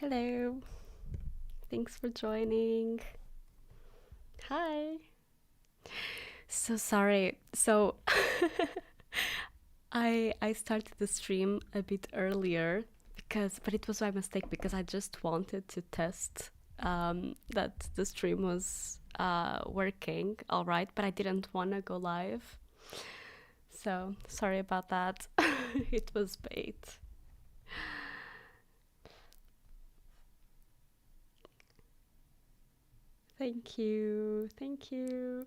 Hello, thanks for joining. Hi. So sorry. I started the stream a bit earlier but it was my mistake because I just wanted to test that the stream was working all right, but I didn't want to go live. So sorry about that. It was bait. Thank you. Thank you.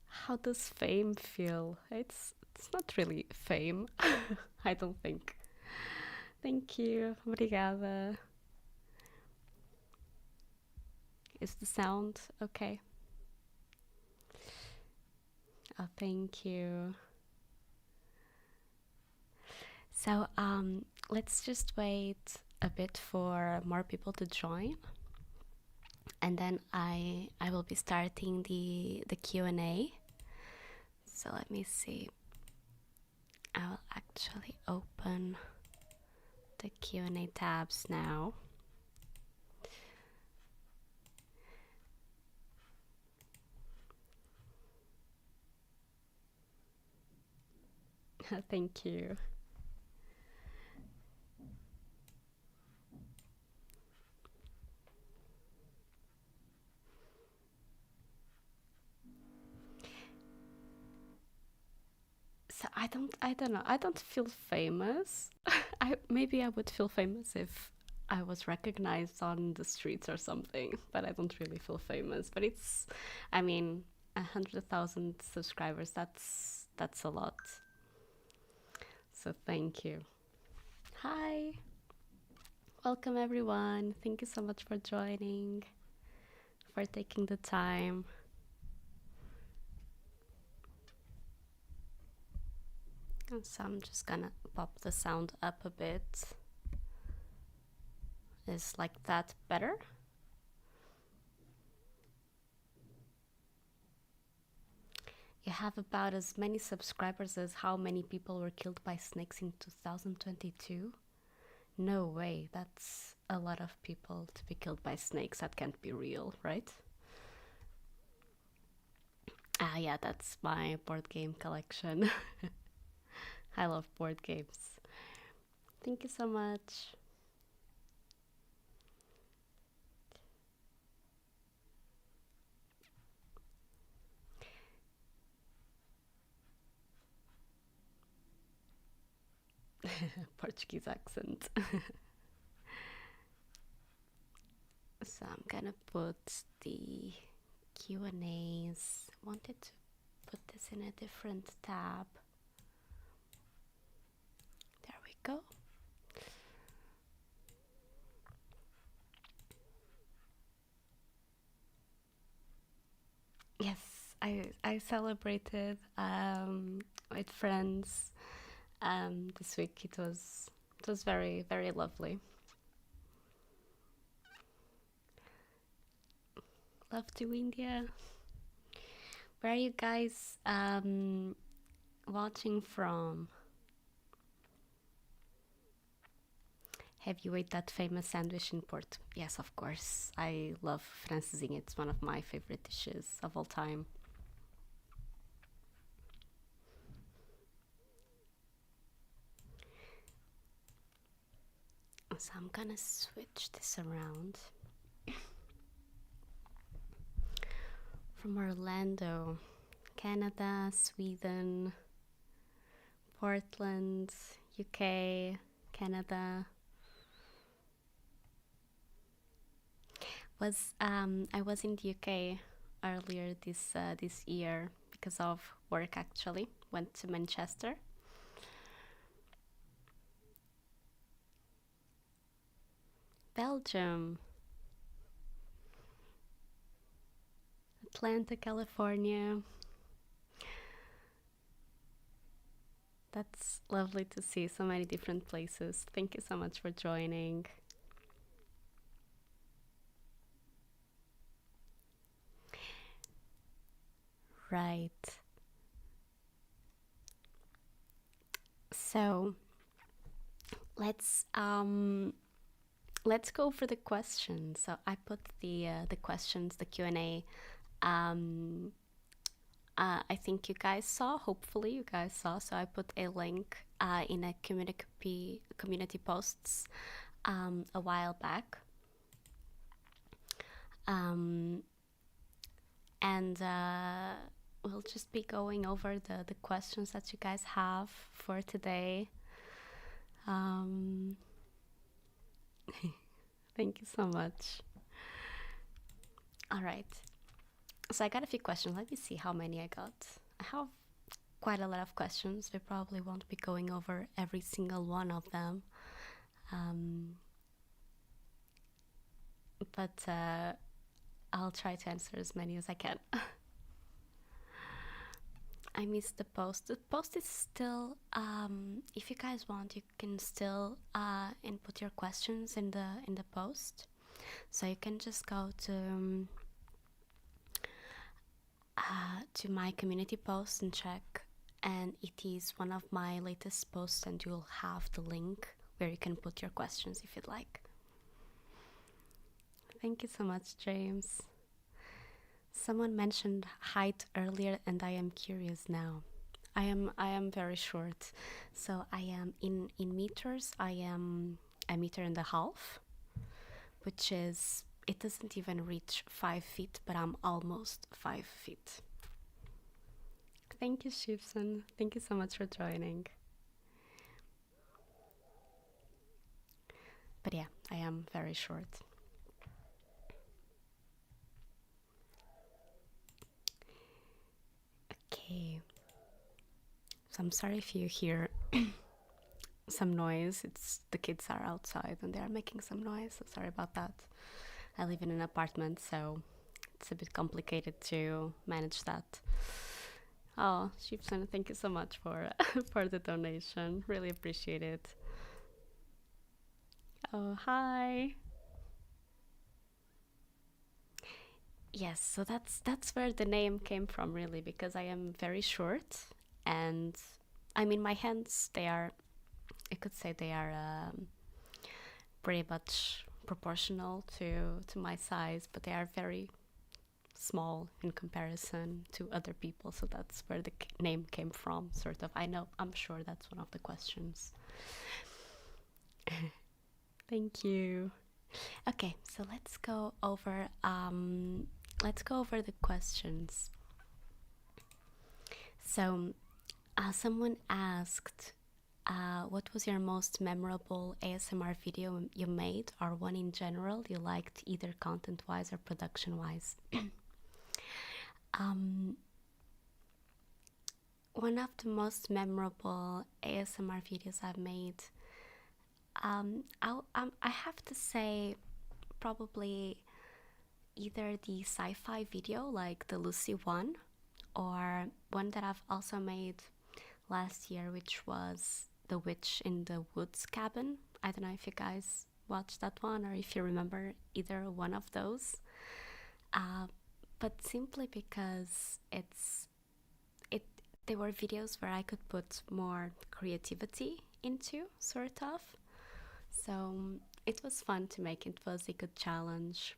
How does fame feel? It's not really fame. I don't think. Thank you. Obrigada. Is the sound okay? Oh, thank you. So, let's just wait a bit for more people to join, and then I will be starting the Q&A. So let me see. I will actually open the Q&A tabs now. Thank you. So I don't know. I don't feel famous. Maybe I would feel famous if I was recognized on the streets or something, but I don't really feel famous. But I mean, 100,000 subscribers. That's a lot. So thank you. Hi, welcome everyone. Thank you so much for joining, for taking the time. And so I'm just gonna pop the sound up a bit. Is like that better? You have about as many subscribers as how many people were killed by snakes in 2022? No way, that's a lot of people to be killed by snakes. That can't be real, right? Ah, yeah, that's my board game collection. I love board games. Thank you so much. Portuguese accent. So I'm gonna put the Q&As. Wanted to put this in a different tab. There we go. Yes, I celebrated with friends this week. It was very very lovely. Love to India. Where are you guys watching from? Have you ate that famous sandwich in Porto? Yes, of course. I love francesinha. It's one of my favorite dishes of all time. So I'm gonna switch this around. From Orlando, Canada, Sweden, Portland, UK, Canada. I was in the UK earlier this year because of work. Actually, went to Manchester. Belgium, Atlanta, California. That's lovely to see so many different places. Thank you so much for joining. Right. So let's go for the questions. So I put the questions, the Q&A. I think you guys saw. Hopefully, you guys saw. So I put a link in a community posts a while back. And we'll just be going over the questions that you guys have for today. Thank you so much. All right. So I got a few questions. Let me see how many I got. I have quite a lot of questions. We probably won't be going over every single one of them. But I'll try to answer as many as I can. I missed the post. The post is still, if you guys want, you can still input your questions in the post. So you can just go to my community post and check, and it is one of my latest posts, and you'll have the link where you can put your questions if you'd like. Thank you so much, James. Someone mentioned height earlier, and I am curious now. I am very short, so I am in meters. I am a meter and a half, which is, it doesn't even reach 5 feet, but I'm almost 5 feet. Thank you, Shipson. Thank you so much for joining. But yeah, I am very short. Okay. So I'm sorry if you hear some noise. It's the kids are outside and they're making some noise. So sorry about that. I live in an apartment, so it's a bit complicated to manage that. Oh, Sheepson, thank you so much for for the donation. Really appreciate it. Oh, hi. Yes, so that's where the name came from, really, because I am very short, and I mean my hands, they are, I could say they are pretty much proportional to my size, but they are very small in comparison to other people, so that's where the name came from, sort of. I'm sure that's one of the questions. Thank you. Okay, so let's go over the questions. So someone asked, what was your most memorable ASMR video you made, or one in general you liked, either content-wise or production-wise? One of the most memorable ASMR videos I've made, I have to say probably either the sci-fi video, like the Lucy one, or one that I've also made last year, which was The Witch in the Woods Cabin. I don't know if you guys watched that one or if you remember either one of those. But simply because they were videos where I could put more creativity into, sort of. So it was fun to make. It was a good challenge.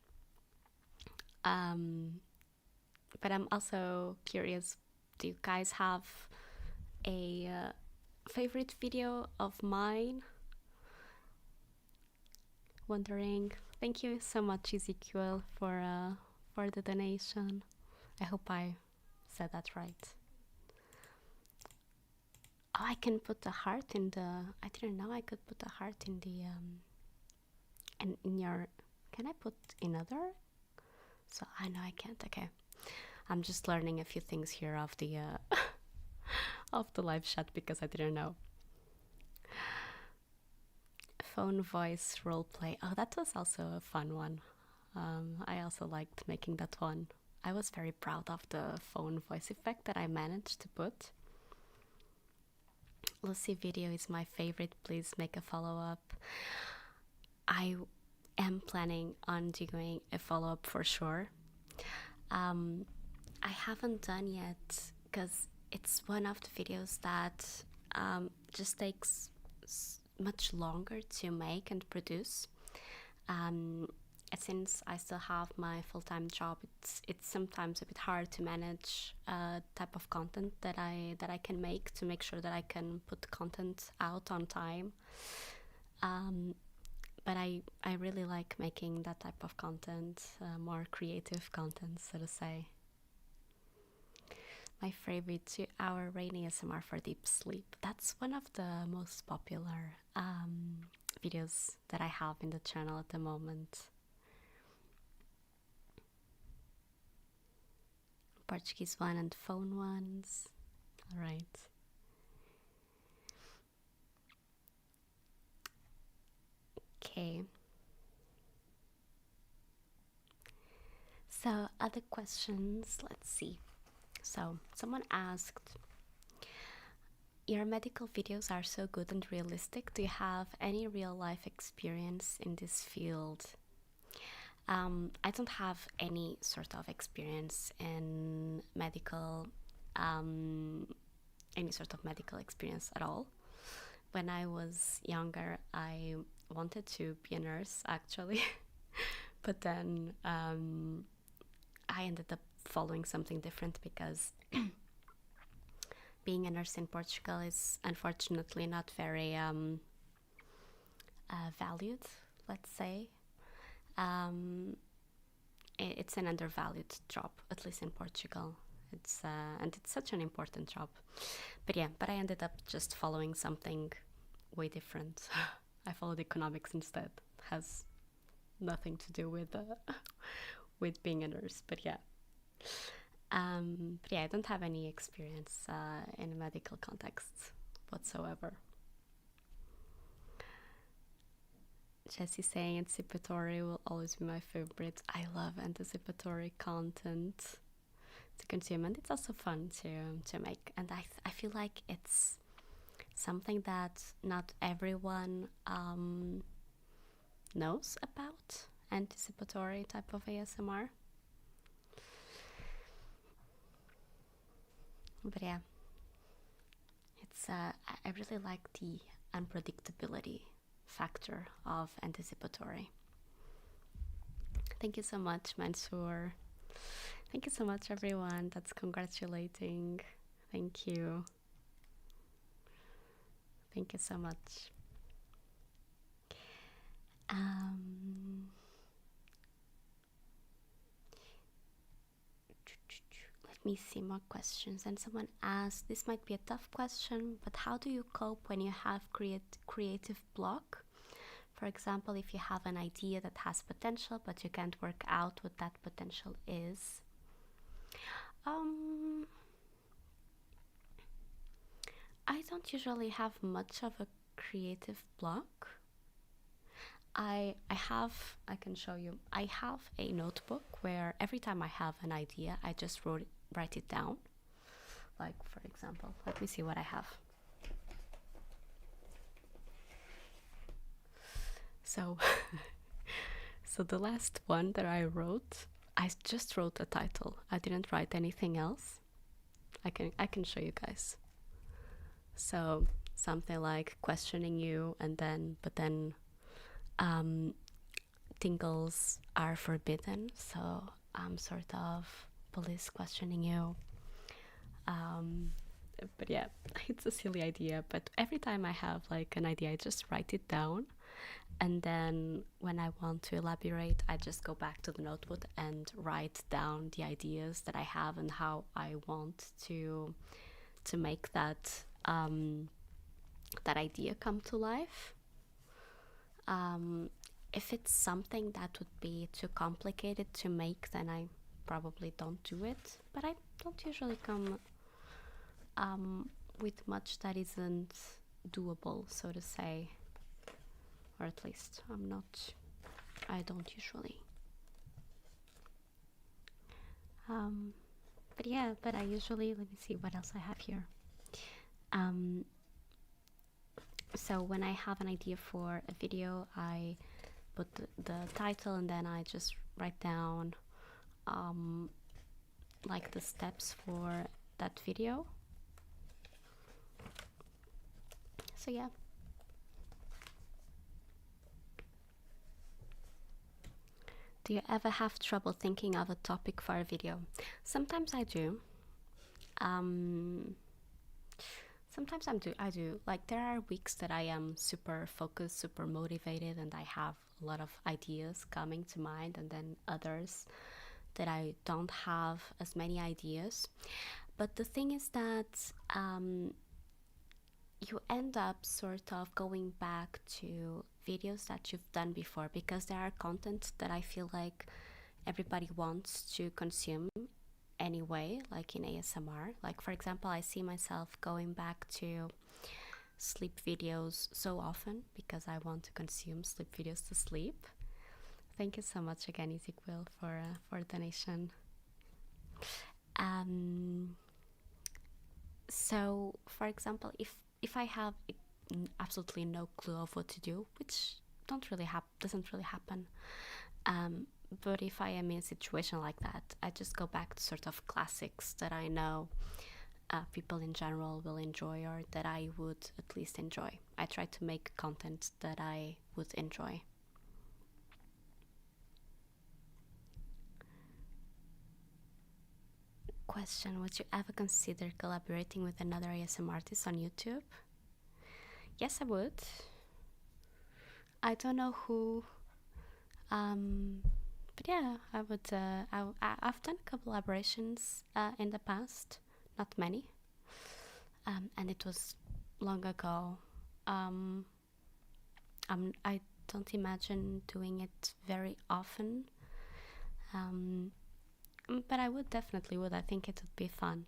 But I'm also curious, do you guys have a favorite video of mine? Wondering. Thank you so much, Ezekiel, for the donation. I hope I said that right. Oh, I can put a heart in the... I didn't know I could put a heart in the... and in your... Can I put another? So I know I can't. Okay. I'm just learning a few things here of the of the live chat because I didn't know. Phone voice roleplay. Oh, that was also a fun one. I also liked making that one. I was very proud of the phone voice effect that I managed to put. Lucy video is my favorite. Please make a follow-up. I am planning on doing a follow-up for sure. I haven't done yet because it's one of the videos that just takes much longer to make and produce. Since I still have my full-time job, it's sometimes a bit hard to manage type of content that I can make, to make sure that I can put content out on time. But I really like making that type of content, more creative content, so to say. My favorite 2-hour rainy ASMR for deep sleep. That's one of the most popular videos that I have in the channel at the moment. Portuguese one and phone ones. All right. Okay. So other questions, let's see. So someone asked, your medical videos are so good and realistic. Do you have any real life experience in this field? I don't have any sort of experience in medical, any sort of medical experience at all. When I was younger, I wanted to be a nurse, actually. But then I ended up following something different, because being a nurse in Portugal is unfortunately not very valued, let's say. It's an undervalued job, at least in Portugal. And it's such an important job. But I ended up just following something way different. I followed economics instead. It has nothing to do with with being a nurse. But I don't have any experience in a medical context whatsoever. Jessie saying anticipatory will always be my favorite. I love anticipatory content to consume, and it's also fun to make. And I feel like it's something that not everyone knows about, anticipatory type of ASMR. But it's I really like the unpredictability factor of anticipatory. Thank you so much, Mansoor. Thank you so much, everyone that's congratulating. Thank you. Thank you so much. Let me see more questions. And someone asked, this might be a tough question, but how do you cope when you have creative block? For example, if you have an idea that has potential, but you can't work out what that potential is. I don't usually have much of a creative block. I can show you. I have a notebook where every time I have an idea, I just write it down. Like, for example, let me see what I have. So, so the last one that I wrote, I just wrote a title. I didn't write anything else. I can show you guys. So something like questioning you, and then tingles are forbidden. So I'm sort of police questioning you. But it's a silly idea. But every time I have like an idea, I just write it down. And then when I want to elaborate, I just go back to the notebook and write down the ideas that I have and how I want to make that that idea come to life. If it's something that would be too complicated to make, then I probably don't do it. But I don't usually come with much that isn't doable, so to say. Or at least I don't usually. But I usually, let me see what else I have here. So when I have an idea for a video, I put the title, and then I just write down like the steps for that video. So Do you ever have trouble thinking of a topic for a video? Sometimes I do. Um, Sometimes I do. Like there are weeks that I am super focused, super motivated, and I have a lot of ideas coming to mind, and then others that I don't have as many ideas. But the thing is that you end up sort of going back to videos that you've done before because there are content that I feel like everybody wants to consume anyway, like in ASMR. Like, for example, I see myself going back to sleep videos so often because I want to consume sleep videos to sleep. Thank you so much again, Ezequiel, for donation. So, for example, if I have absolutely no clue of what to do, which doesn't really happen, but if I am in a situation like that, I just go back to sort of classics that I know people in general will enjoy or that I would at least enjoy. I try to make content that I would enjoy. Question: would you ever consider collaborating with another ASMR artist on YouTube? Yes, I would. I don't know who, but yeah, I would. I've done collaborations in the past, not many, and it was long ago. I don't imagine doing it very often, but I would definitely would. I think it would be fun.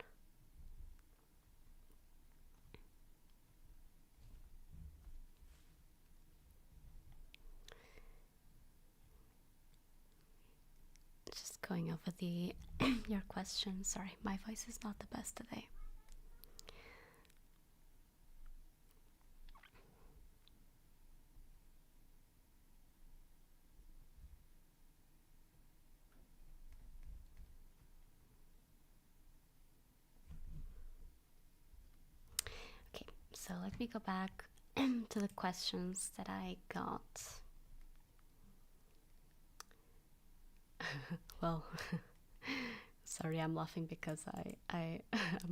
Just going over the your questions. Sorry, my voice is not the best today. Okay, so let me go back to the questions that I got. Well, sorry, I'm laughing because I'm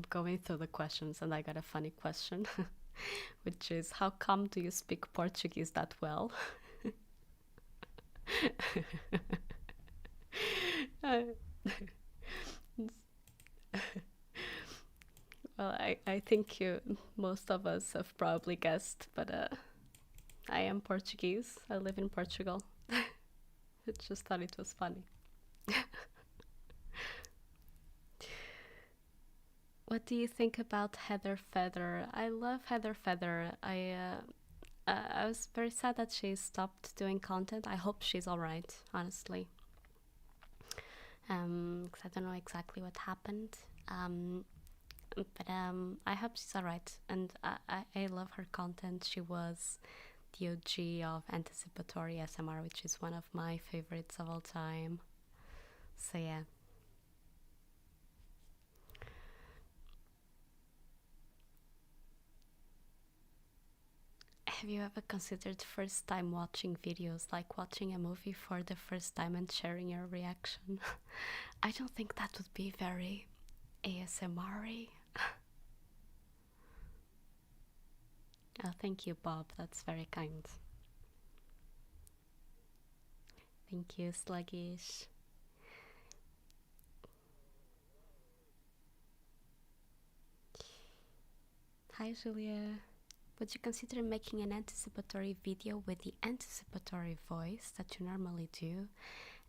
going through the questions and I got a funny question, which is, how come do you speak Portuguese that well? Well, I think most of us have probably guessed, but I am Portuguese. I live in Portugal. I just thought it was funny. What do you think about Heather Feather? I love Heather Feather. I was very sad that she stopped doing content. I hope she's alright, honestly. 'Cause I don't know exactly what happened. But I hope she's alright, and I love her content. She was the OG of anticipatory ASMR, which is one of my favorites of all time. So yeah. Have you ever considered first time watching videos, like watching a movie for the first time and sharing your reaction? I don't think that would be very ASMR-y. Oh, thank you, Bob. That's very kind. Thank you, Sluggish. Hi, Julia. Would you consider making an anticipatory video with the anticipatory voice that you normally do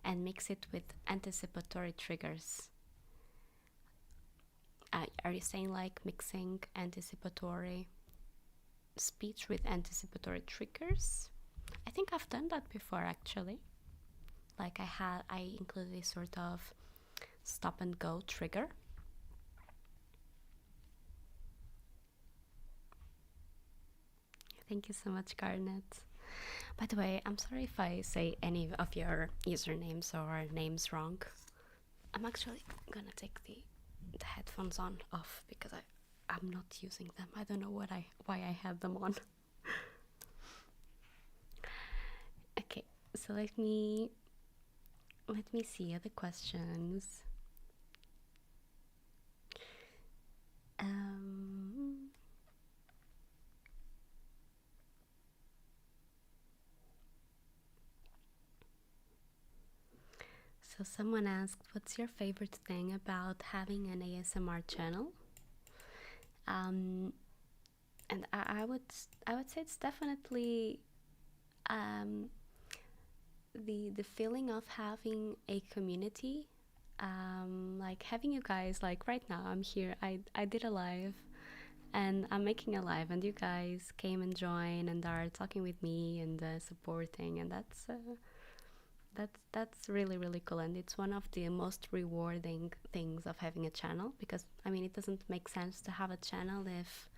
and mix it with anticipatory triggers? Are you saying like mixing anticipatory speech with anticipatory triggers? I think I've done that before, actually. Like I included a sort of stop and go trigger. Thank you so much, Garnet. By the way, I'm sorry if I say any of your usernames or names wrong. I'm actually gonna take the headphones off because I'm not using them. I don't know why I had them on. Okay, so let me Let me see other questions. Um, so someone asked, "What's your favorite thing about having an ASMR channel?" Um, and I would say it's definitely um, the feeling of having a community, like having you guys, like right now I'm here, I did a live and I'm making a live and you guys came and joined and are talking with me and supporting, and that's really really cool, and it's one of the most rewarding things of having a channel, because I mean it doesn't make sense to have a channel if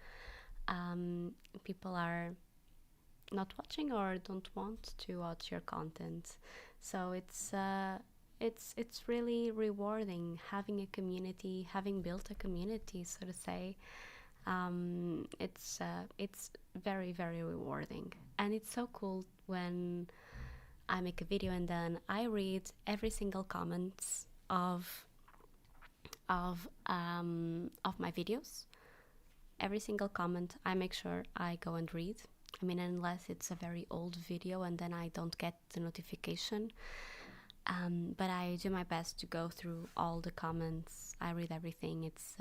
people are not watching or don't want to watch your content. So it's really rewarding having a community, having built a community, so to say. It's very very rewarding, and it's so cool when I make a video and then I read every single comments of my videos. Every single comment I make sure I go and read. I mean, unless it's a very old video and then I don't get the notification. But I do my best to go through all the comments. I read everything. It's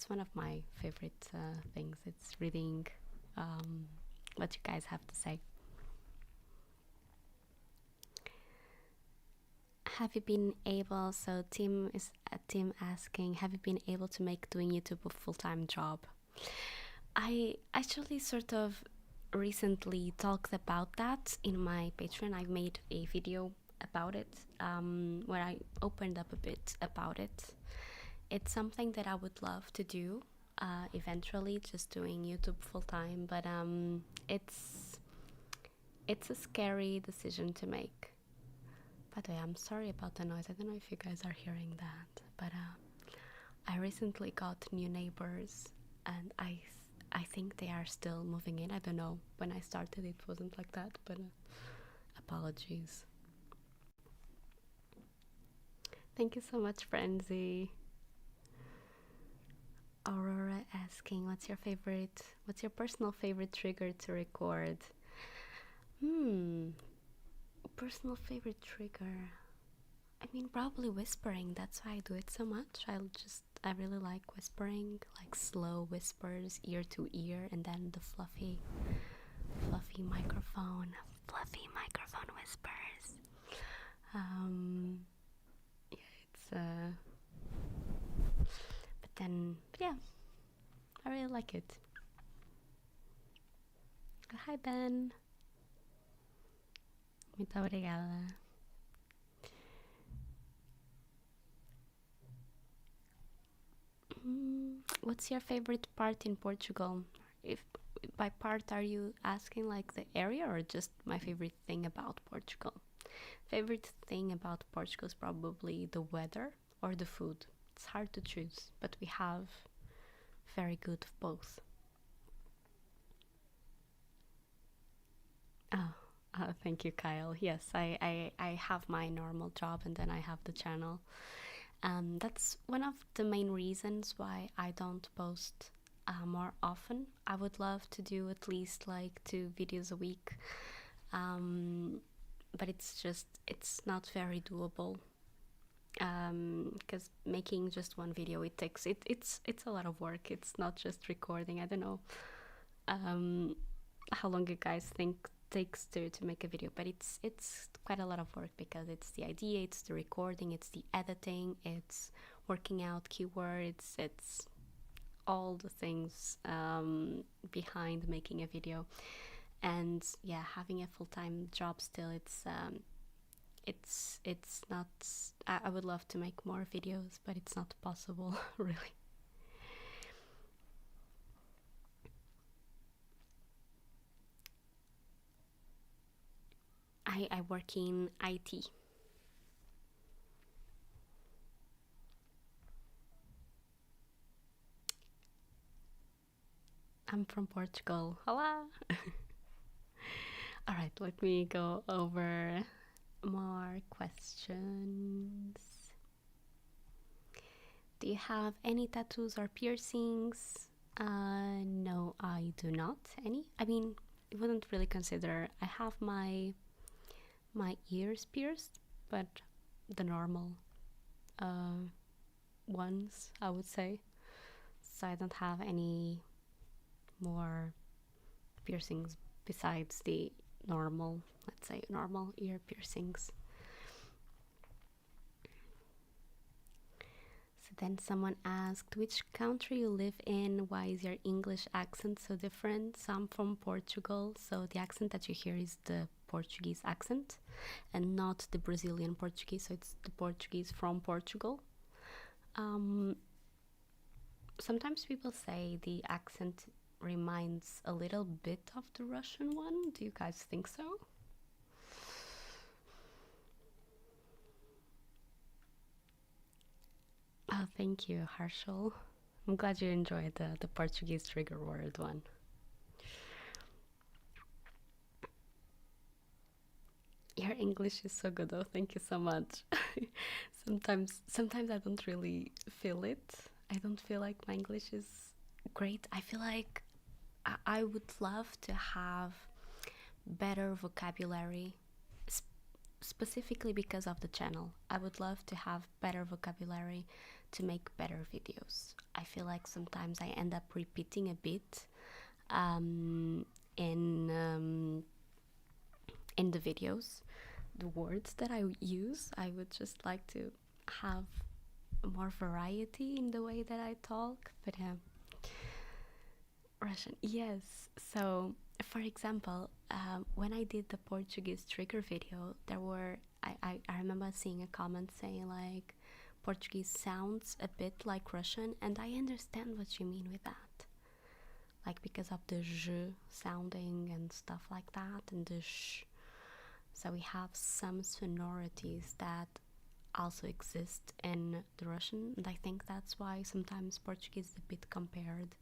one of my favorite things. It's reading what you guys have to say. Have you been able? So Tim asking, have you been able to make doing YouTube a full-time job? I actually sort of recently talked about that in my Patreon. I made a video about it, where I opened up a bit about it. It's something that I would love to do eventually, just doing YouTube full time, but it's a scary decision to make. By the way, I'm sorry about the noise. I don't know if you guys are hearing that, but I recently got new neighbors, and I think they are still moving in. I don't know. When I started, it wasn't like that, but apologies. Thank you so much, Frenzy. Aurora asking, what's your personal favorite trigger to record? Personal favorite trigger. I mean, probably whispering. That's why I do it so much. I really like whispering, like slow whispers, ear to ear, and then the fluffy microphone whispers. Yeah, but yeah, I really like it. Hi, Ben. Muito obrigada. What's your favorite part in Portugal? If by part are you asking like the area or just my favorite thing about Portugal? Favorite thing about Portugal is probably the weather or the food. It's hard to choose, but we have very good both. Oh, thank you, Kyle. Yes, I have my normal job and then I have the channel. That's one of the main reasons why I don't post more often. I would love to do at least like 2 videos a week, but it's not very doable, because making just one video, it's a lot of work. It's not just recording. I don't know how long you guys think takes to make a video, but it's quite a lot of work, because it's the idea, it's the recording, it's the editing, it's working out keywords, it's all the things behind making a video. And yeah, having a full-time job still, it's not. I would love to make more videos, but it's not possible. Really. I work in IT. I'm from Portugal. Hola. All right, let me go over More questions. Do you have any tattoos or piercings? No, I do not. Any? I mean, I wouldn't really consider. I have my ears pierced, but the normal uh, ones, I would say. So I don't have any more piercings besides the normal, let's say, normal ear piercings. So then someone asked which country you live in, why is your English accent so different? So I'm from Portugal, so the accent that you hear is the Portuguese accent and not the Brazilian Portuguese, so it's the Portuguese from Portugal. Sometimes people say the accent reminds a little bit of the Russian one. Do you guys think so? Oh, thank you, Harshal. I'm glad you enjoyed the Portuguese trigger word one. Your English is so good though, thank you so much. sometimes I don't really feel it. I don't feel like my English is great. I feel like I would love to have better vocabulary, specifically because of the channel. I would love to have better vocabulary to make better videos. I feel like sometimes I end up repeating a bit um, in in the videos, the words that I use. I would just like to have more variety in the way that I talk. But Russian, yes. So, for example, when I did the Portuguese trigger video, there were I remember seeing a comment saying like Portuguese sounds a bit like Russian, and I understand what you mean with that. Like because of the zh sounding and stuff like that, and the sh. So we have some sonorities that also exist in the Russian, and I think that's why sometimes Portuguese is a bit compared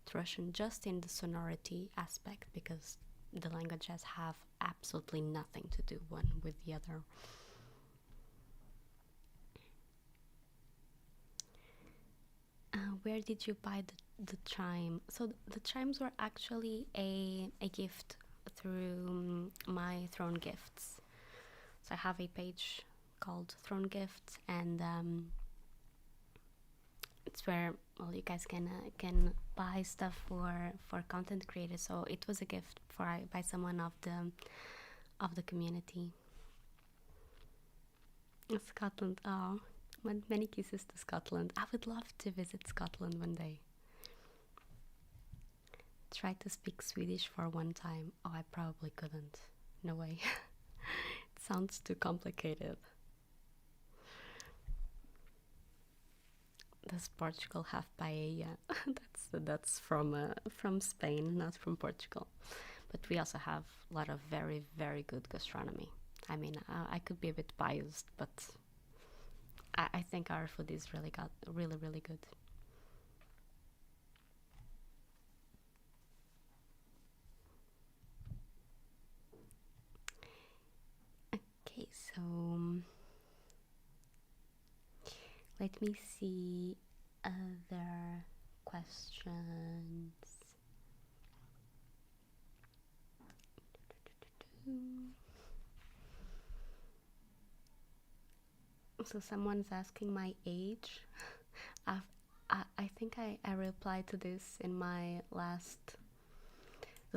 to Russian just in the sonority aspect, because the languages have absolutely nothing to do one with the other. Where did you buy the chime? So the chimes were actually a gift through my Throne Gifts. So I have a page called Throne Gifts, and it's where you guys can buy stuff for content creators. So it was a gift by someone of the community. Scotland, oh, many kisses to Scotland. I would love to visit Scotland one day. Try to speak Swedish for one time. Oh, I probably couldn't. No way. It sounds too complicated. Does Portugal have paella? that's from Spain, not from Portugal. But we also have a lot of very, very good gastronomy. I mean, I could be a bit biased, but I think our food is really, really good. Okay, so let me see other questions. So someone's asking my age. I think I replied to this in the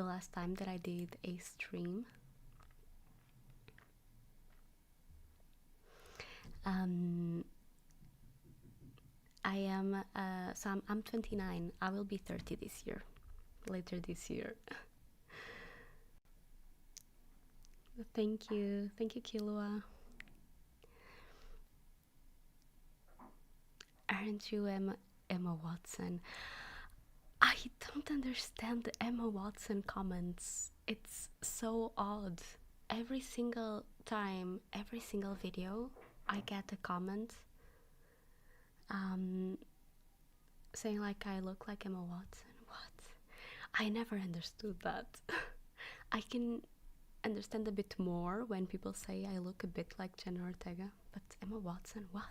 last time that I did a stream. I am so I'm 29. I will be 30 this year, later this year. Thank you, Kilua. Aren't you Emma Watson? I don't understand the Emma Watson comments. It's so odd. Every single time, every single video, I get a comment saying like I look like Emma Watson. What? I never understood that. I can understand a bit more when people say I look a bit like Jenna Ortega. But Emma Watson, what?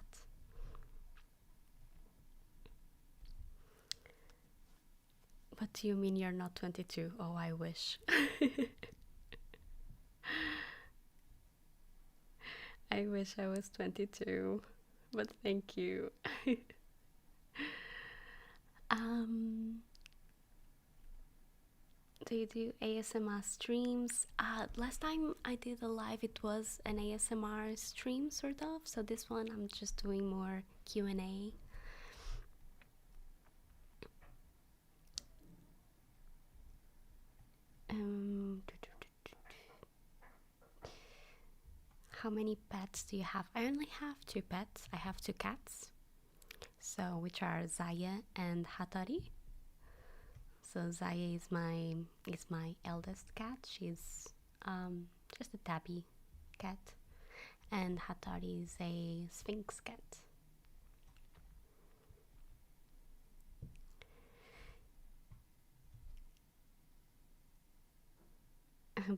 What do you mean you're not 22? Oh, I wish. I wish I was 22, but thank you. um, do you do ASMR streams? Last time I did a live, it was an ASMR stream, sort of. So this one, I'm just doing more Q&A. How many pets do you have? I only have 2 pets. I have 2 cats, so which are Zaya and Hatari. So Zaya is my eldest cat. She's just a tabby cat, and Hatari is a Sphinx cat.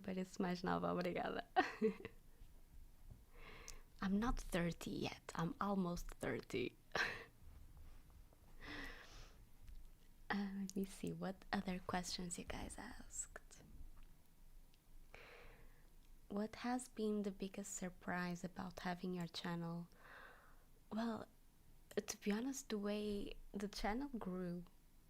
Parece mais nova, obrigada. I'm not 30 yet. I'm almost 30. Let me see what other questions you guys asked. What has been the biggest surprise about having your channel? Well, to be honest, the way the channel grew,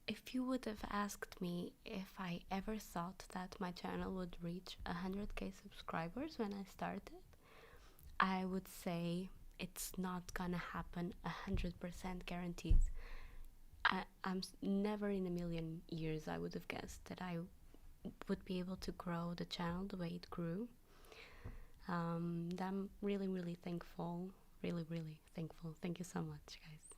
if you would have asked me if I ever thought that my channel would reach 100k subscribers when I started, I would say it's not gonna happen 100% guaranteed. I'm never in a million years I would have guessed that I would be able to grow the channel the way it grew. I'm really, really thankful. Really, really thankful. Thank you so much, guys.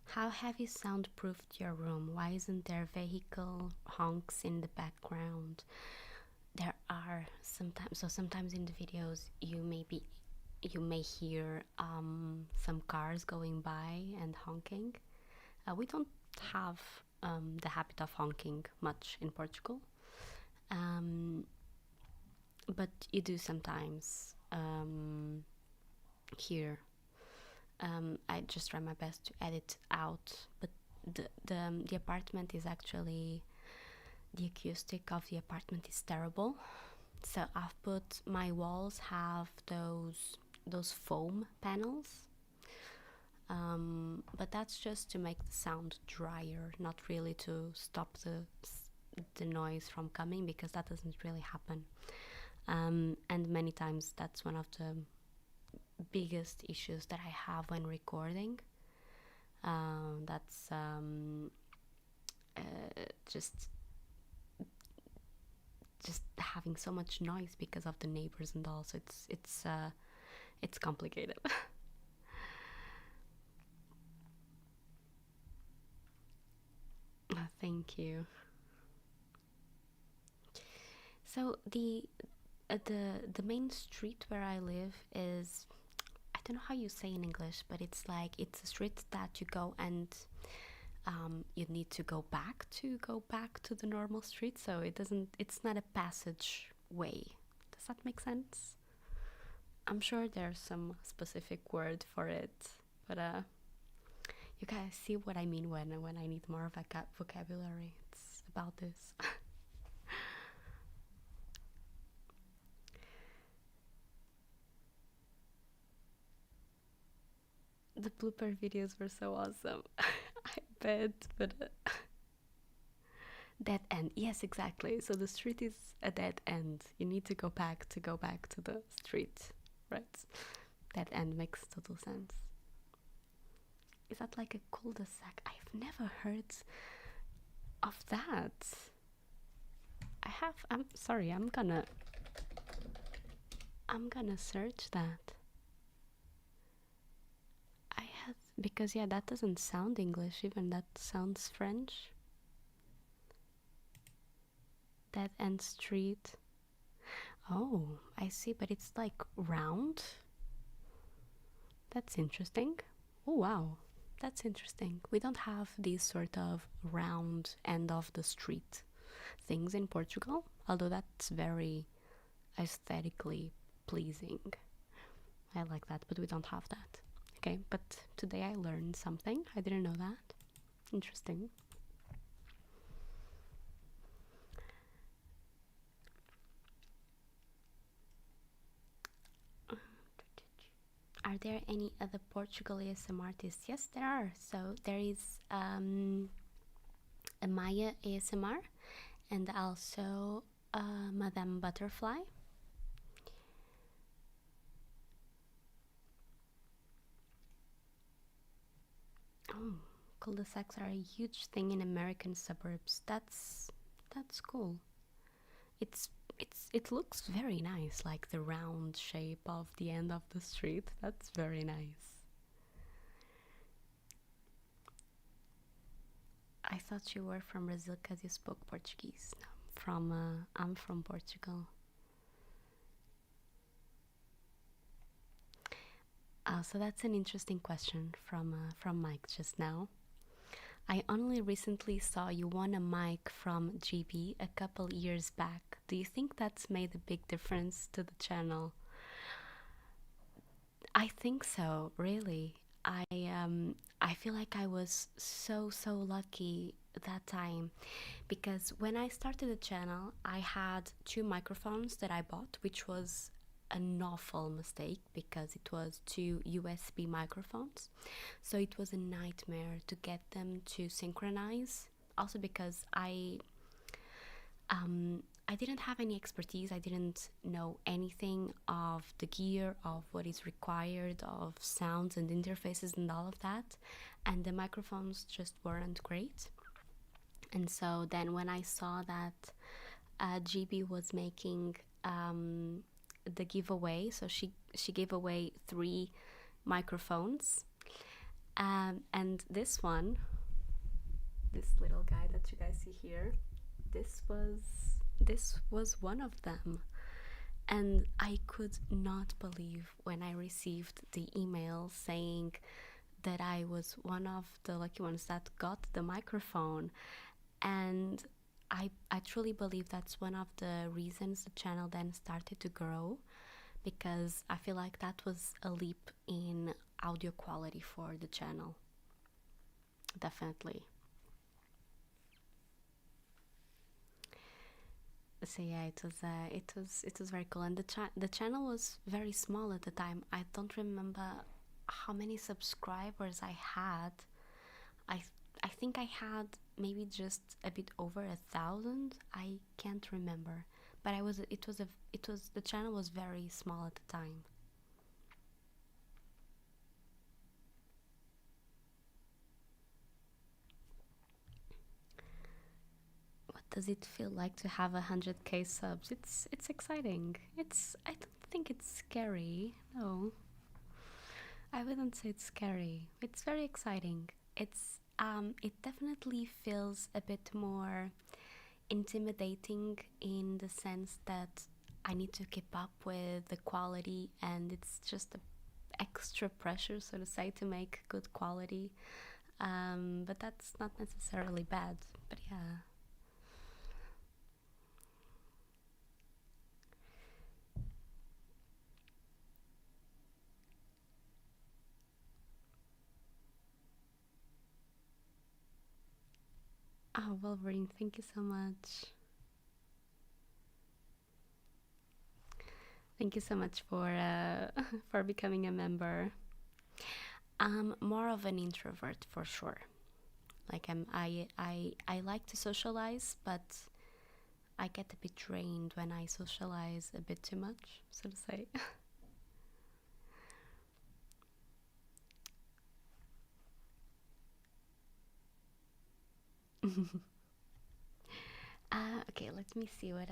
How have you soundproofed your room? Why isn't there vehicle honks in the background? There are sometimes in the videos you may hear some cars going by and honking. We don't have the habit of honking much in Portugal, but you do sometimes hear. I just try my best to edit out, but the apartment is actually, the acoustic of the apartment is terrible. So I've put, my walls have those foam panels, but that's just to make the sound drier, not really to stop the noise from coming, because that doesn't really happen. And many times that's one of the biggest issues that I have when recording. That's just having so much noise because of the neighbors and all. So it's complicated. Thank you. So the main street where I live is, I don't know how you say in English, but it's a street that you go and you need to go back to the normal street. So it's not a passage way. Does that make sense? I'm sure there's some specific word for it, but you guys see what I mean when I need more vocabulary. It's about this. The blooper videos were so awesome. I bet, but dead end. Yes, exactly. So the street is a dead end. You need to go back to the street, right? Dead end makes total sense. Is that like a cul-de-sac? I've never heard of that. I'm sorry. I'm gonna search that. Because yeah, that doesn't sound English even, that sounds French. Dead End Street. Oh, I see, but it's like round. That's interesting. Oh wow, That's interesting. We don't have these sort of round end of the street things in Portugal, although that's very aesthetically pleasing. I like that, but we don't have that. Okay, but today I learned something. I didn't know that. Interesting. Are there any other Portugal ASMR artists? Yes, there are. So there is a Maya ASMR and also Madame Butterfly. Oh, cul-de-sacs are a huge thing in American suburbs. That's cool. It looks very nice, like the round shape of the end of the street. That's very nice. I thought you were from Brazil because you spoke Portuguese. No, I'm from Portugal. So that's an interesting question from Mike just now. I only recently saw you won a mic from GB a couple years back. Do you think that's made a big difference to the channel? I think so, really. I feel like I was so lucky that time because when I started the channel, I had two microphones that I bought, which was an awful mistake because it was two USB microphones. So it was a nightmare to get them to synchronize. Also because I didn't have any expertise. I didn't know anything of the gear, of what is required, of sounds and interfaces and all of that. And the microphones just weren't great. And so then when I saw that GB was making the giveaway, so she gave away 3 microphones. And this little guy that you guys see here, this was one of them. And I could not believe when I received the email saying that I was one of the lucky ones that got the microphone. And I truly believe that's one of the reasons the channel then started to grow, because I feel like that was a leap in audio quality for the channel. Definitely. So yeah, it was very cool, and the channel was very small at the time. I don't remember how many subscribers I had. I I think I had maybe just a bit over 1,000. I can't remember, but the channel was very small at the time. What does it feel like to have 100k subs? It's exciting. I don't think it's scary. No, I wouldn't say it's scary. It's very exciting. It definitely feels a bit more intimidating in the sense that I need to keep up with the quality, and it's just a extra pressure, so to say, to make good quality. But that's not necessarily bad. But yeah. Oh, Wolverine, thank you so much. Thank you so much for for becoming a member. I'm more of an introvert for sure. Like I like to socialize, but I get a bit drained when I socialize a bit too much, so to say. Okay, let me see what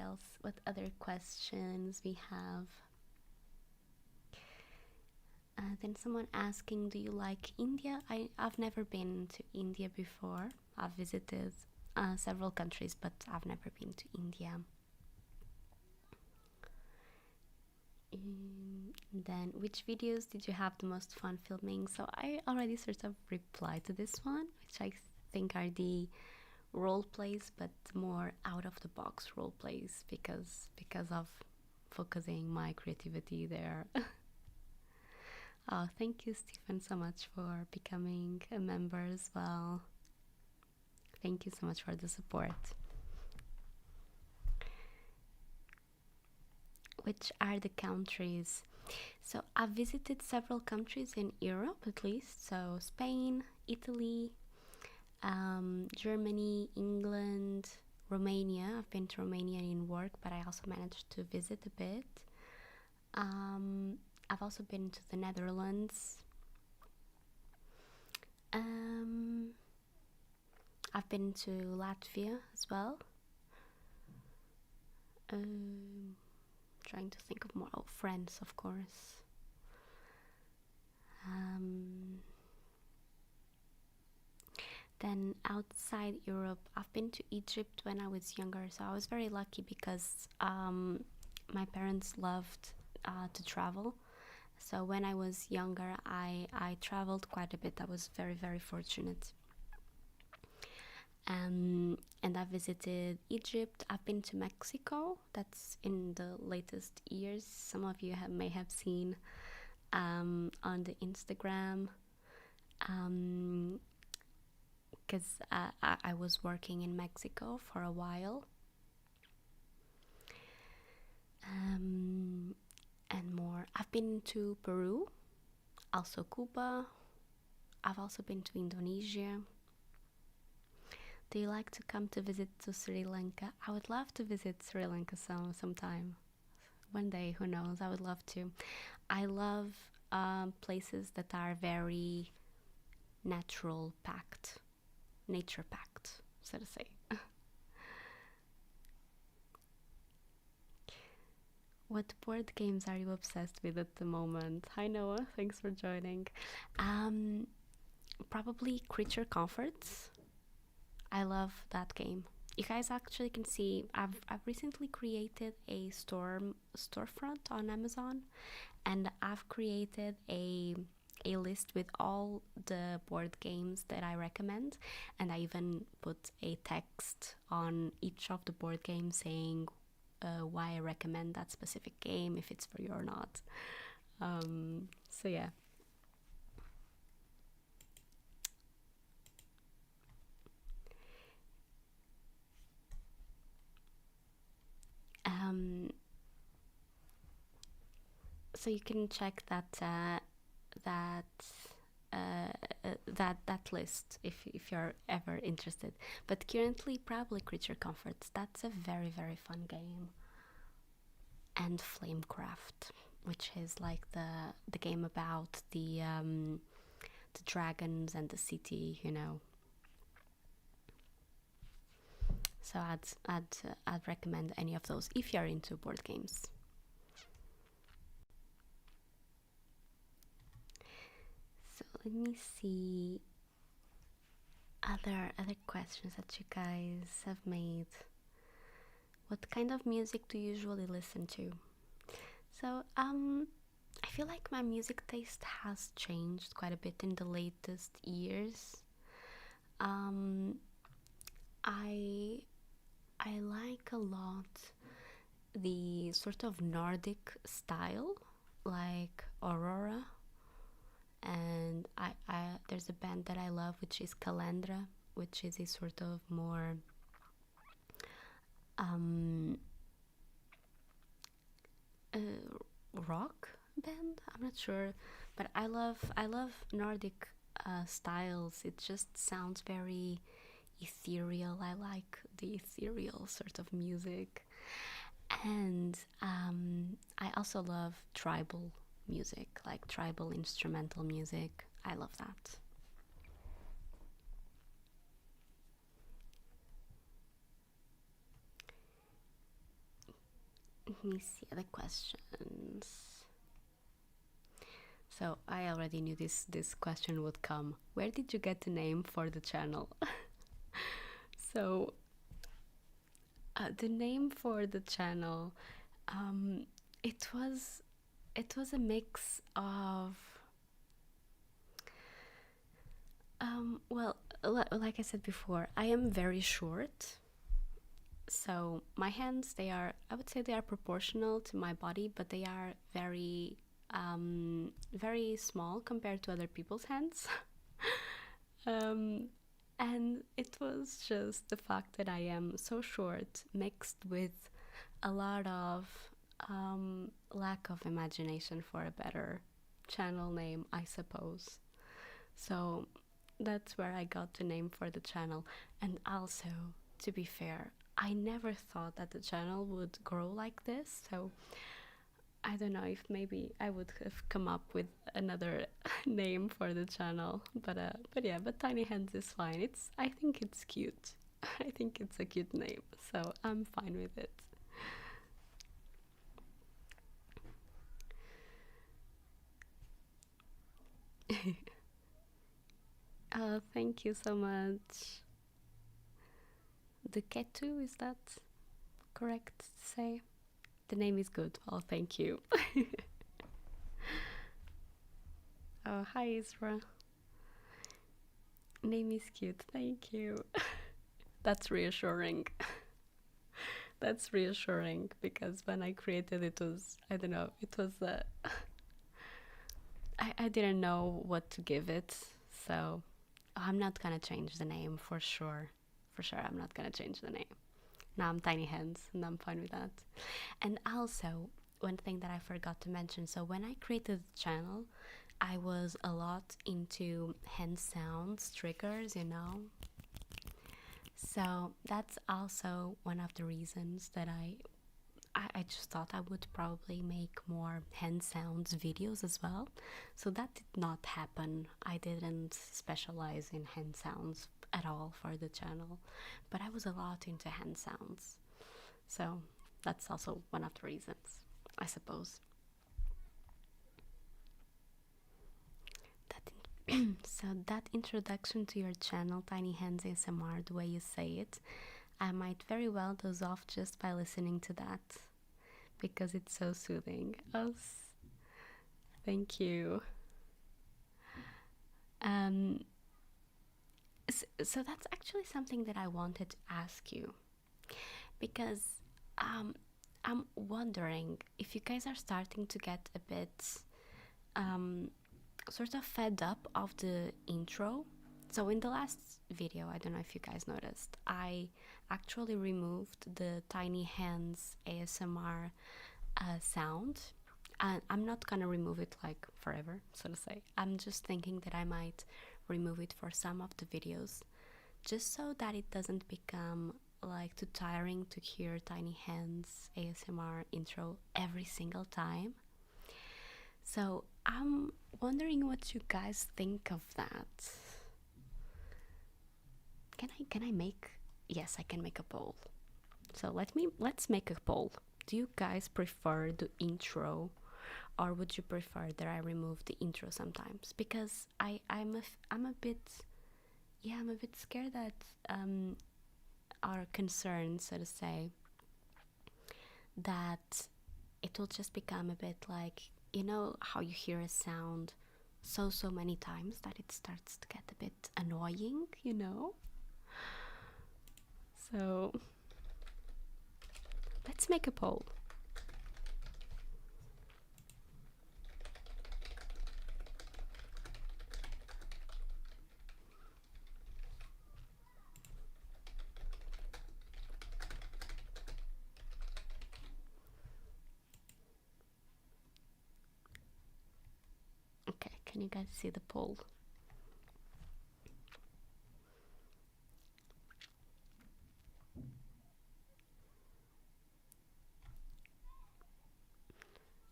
other questions we have. Then someone asking, do you like India? I've never been to India before. I've visited several countries, but I've never been to India. Then, which videos did you have the most fun filming? So I already sort of replied to this one, which I think are the role plays, but more out of the box role plays because of focusing my creativity there. Oh, thank you, Stephen, so much for becoming a member as well. Thank you so much for the support. Which are the countries? So I've visited several countries in Europe, at least. So Spain, Italy, Germany, England, Romania. I've been to Romania in work, but I also managed to visit a bit. I've also been to the Netherlands. I've been to Latvia as well. Trying to think of more. Oh, France, of course. Then outside Europe, I've been to Egypt when I was younger, so I was very lucky because my parents loved to travel. So when I was younger, I traveled quite a bit. I was very, very fortunate. And I visited Egypt. I've been to Mexico. That's in the latest years. Some of you may have seen on the Instagram. Because I was working in Mexico for a while. And more. I've been to Peru, also Cuba. I've also been to Indonesia. Do you like to come to visit to Sri Lanka? I would love to visit Sri Lanka sometime. One day, who knows? I would love to. I love places that are very nature packed, so to say. What board games are you obsessed with at the moment? Hi Noah, thanks for joining. Probably Creature Comforts. I love that game. You guys actually can see I've recently created a storefront on Amazon, and I've created a list with all the board games that I recommend, and I even put a text on each of the board games saying why I recommend that specific game, if it's for you or not. So yeah. So you can check that list if you're ever interested. But currently, probably Creature Comforts. That's a very, very fun game. And Flamecraft, which is like the game about the dragons and the city, you know. So I'd recommend any of those if you're into board games. So let me see other questions that you guys have made. What kind of music do you usually listen to? So I feel like my music taste has changed quite a bit in the latest years. I like a lot the sort of Nordic style, like Aurora, and I there's a band that I love which is Calendra, which is a sort of more rock band. I'm not sure, but I love Nordic styles. It just sounds very ethereal. I like the ethereal sort of music, and I also love tribal music, like tribal instrumental music. I love that. Let me see other questions. So I already knew this question would come. Where did you get the name for the channel? So the name for the channel, it was it was a mix of well, like I said before, I am very short. So my hands, they are, I would say they are proportional to my body, but they are very small compared to other people's hands. um, and it was just the fact that I am so short mixed with a lot of lack of imagination for a better channel name, I suppose. So that's where I got the name for the channel. And also, to be fair, I never thought that the channel would grow like this. So I don't know if maybe I would have come up with another name for the channel. But yeah, but Tiny Hands is fine. I think it's cute. I think it's a cute name, so I'm fine with it. Oh, thank you so much. The Ketu, is that correct to say? The name is good. Oh, thank you. Oh, hi, Isra. Name is cute. Thank you. That's reassuring. That's reassuring because when I created it was, I don't know, it was, I didn't know what to give it. So I'm not gonna change the name for sure. For sure, I'm not gonna change the name. Now I'm Tiny Hands and I'm fine with that. And also, one thing that I forgot to mention, so when I created the channel, I was a lot into hand sounds, triggers, you know. So that's also one of the reasons that I just thought I would probably make more hand sounds videos as well. So that did not happen. I didn't specialize in hand sounds at all for the channel, but I was a lot into hand sounds. So that's also one of the reasons, I suppose. So that introduction to your channel, Tiny Hands ASMR, the way you say it, I might very well doze off just by listening to that because it's so soothing. Oh, thank you. Um, so that's actually something that I wanted to ask you because um, I'm wondering if you guys are starting to get a bit um, sort of fed up of the intro. So in the last video, I don't know if you guys noticed, I actually removed the Tiny Hands ASMR sound. And I'm not gonna remove it like forever, so to say. I'm just thinking that I might remove it for some of the videos, just so that it doesn't become like too tiring to hear Tiny Hands ASMR intro every single time. So I'm wondering what you guys think of that. Can I make, yes, I can make a poll. So let's make a poll. Do you guys prefer the intro, or would you prefer that I remove the intro sometimes? Because I'm a bit, yeah, I'm a bit scared that our concern, so to say, that it will just become a bit like, you know how you hear a sound so many times that it starts to get a bit annoying, you know? So let's make a poll. Okay, can you guys see the poll?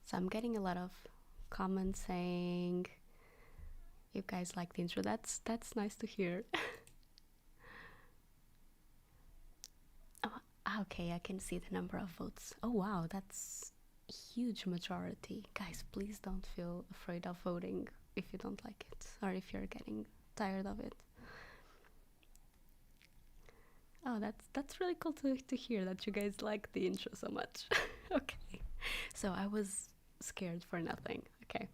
So I'm getting a lot of comments saying you guys like the intro. That's nice to hear. Oh, okay, I can see the number of votes. Oh wow, that's a huge majority. Guys, please don't feel afraid of voting if you don't like it or if you're getting tired of it. Oh, that's really cool to hear that you guys like the intro so much. Okay, so I was scared for nothing. Okay.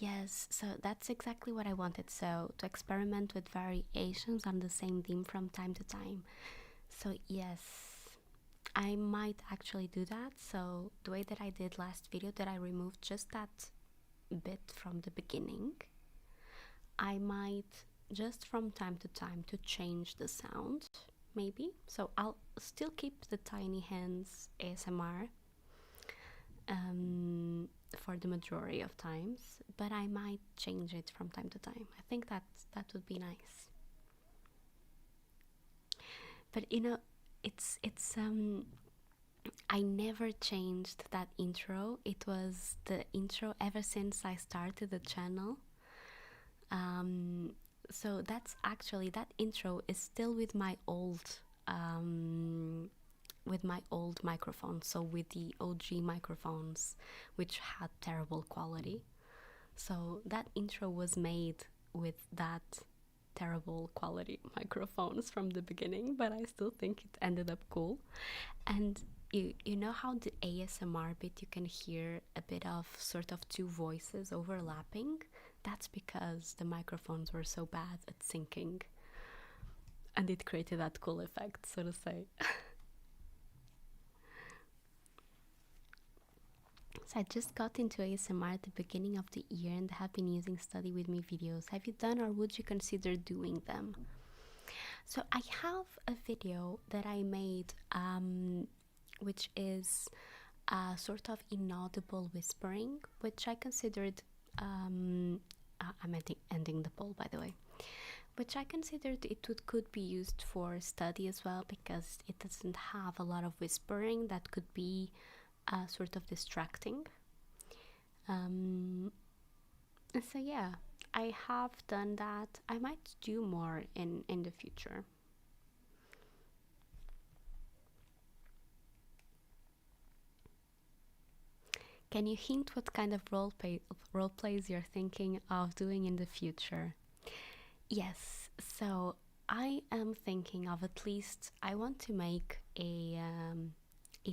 Yes, so that's exactly what I wanted. So, to experiment with variations on the same theme from time to time. So, yes, I might actually do that. So, the way that I did last video, that I removed just that bit from the beginning, I might just from time to time to change the sound, maybe. So, I'll still keep the tiny hands ASMR for the majority of times, but I might change it from time to time. I think that would be nice. But you know, it's I never changed that intro. It was the intro ever since I started the channel. Um, so that's actually that intro is still with my old microphone, so with the OG microphones, which had terrible quality. So that intro was made with that terrible quality microphones from the beginning, but I still think it ended up cool. And you know how the ASMR bit you can hear a bit of sort of two voices overlapping? That's because the microphones were so bad at syncing. And it created that cool effect, so to say. So I just got into ASMR at the beginning of the year and have been using study with me videos. Have you done or would you consider doing them? So I have a video that I made, which is a sort of inaudible whispering, which I considered, I'm ending the poll by the way, which I considered could be used for study as well, because it doesn't have a lot of whispering that could be sort of distracting. So yeah, I have done that. I might do more in the future. Can you hint what kind of role plays you're thinking of doing in the future? Yes, so I am thinking of, at least I want to make a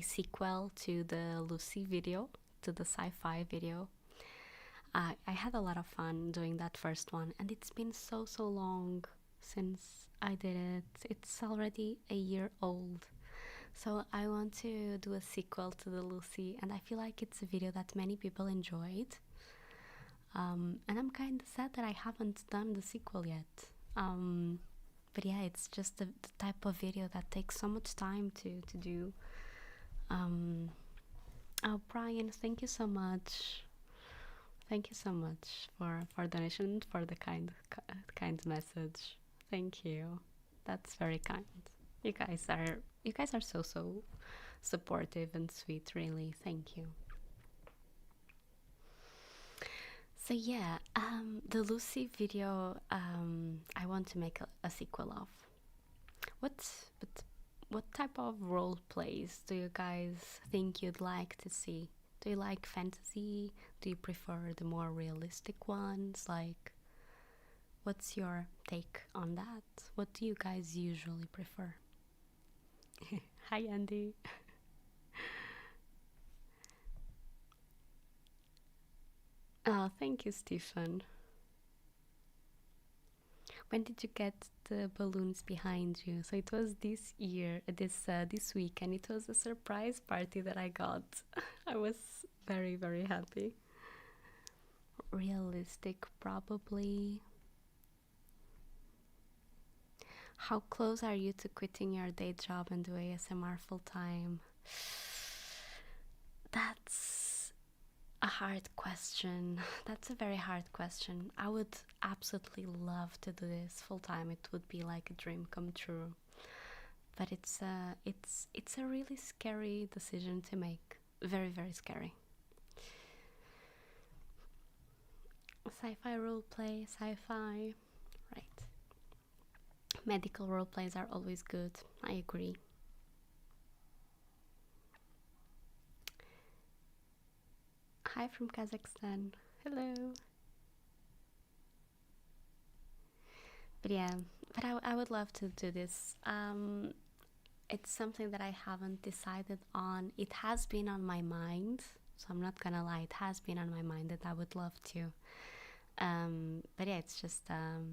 sequel to the Lucy video, to the sci-fi video. I had a lot of fun doing that first one, and it's been so long since I did it. It's already a year old. So I want to do a sequel to the Lucy, and I feel like it's a video that many people enjoyed. And I'm kind of sad that I haven't done the sequel yet. But yeah, it's just the type of video that takes so much time to do. Oh, Brian, thank you so much. Thank you so much for donation, for the kind message. Thank you. That's very kind. You guys are so supportive and sweet, really. Thank you. So yeah, the Lucy video, I want to make a sequel of. What type of role plays do you guys think you'd like to see? Do you like fantasy? Do you prefer the more realistic ones? Like, what's your take on that? What do you guys usually prefer? Hi, Andy. Oh, thank you, Stephen. When did you get the balloons behind you? So it was this year, this week, and it was a surprise party that I got. I was very happy. Realistic, probably. How close are you to quitting your day job and do ASMR full time? That's a hard question. That's a very hard question. I would absolutely love to do this full time. It would be like a dream come true. But it's a really scary decision to make. Very scary. Sci-fi roleplay, sci-fi, right? Medical roleplays are always good. I agree. Hi from Kazakhstan. Hello. But yeah, I would love to do this. it's something that I haven't decided on. It has been on my mind, so I'm not gonna lie, it has been on my mind that I would love to. But yeah, it's just a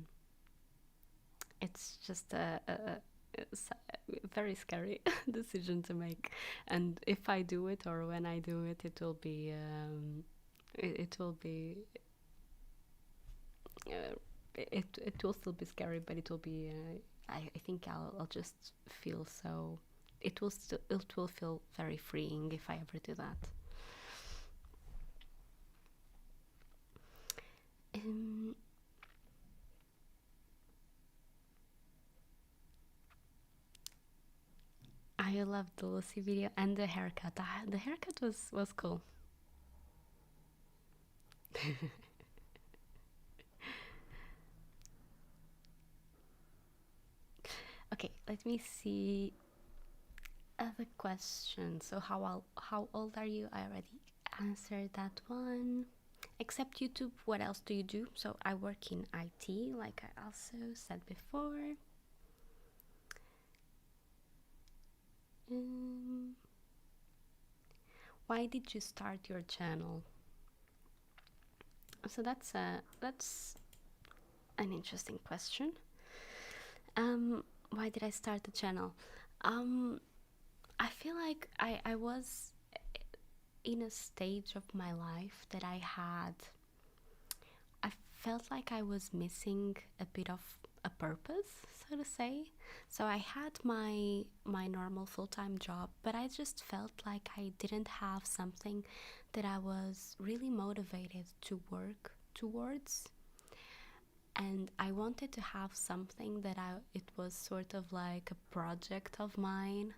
very scary decision to make. And if I do it, or when I do it, it will be it will be it will still be scary, but it will be I think I'll just feel so, it will feel very freeing if I ever do that. um, I loved the Lucy video and the haircut. The haircut was cool. Okay, let me see other question. So how old are you? I already answered that one. Except YouTube, what else do you do? So I work in IT, like I also said before. Um, why did you start your channel? So that's an interesting question. Why did I start the channel? I feel like I was in a stage of my life that I felt like I was missing a bit of a purpose, so to say. So I had my normal full-time job, but I just felt like I didn't have something that I was really motivated to work towards. And I wanted to have something that it was sort of like a project of mine,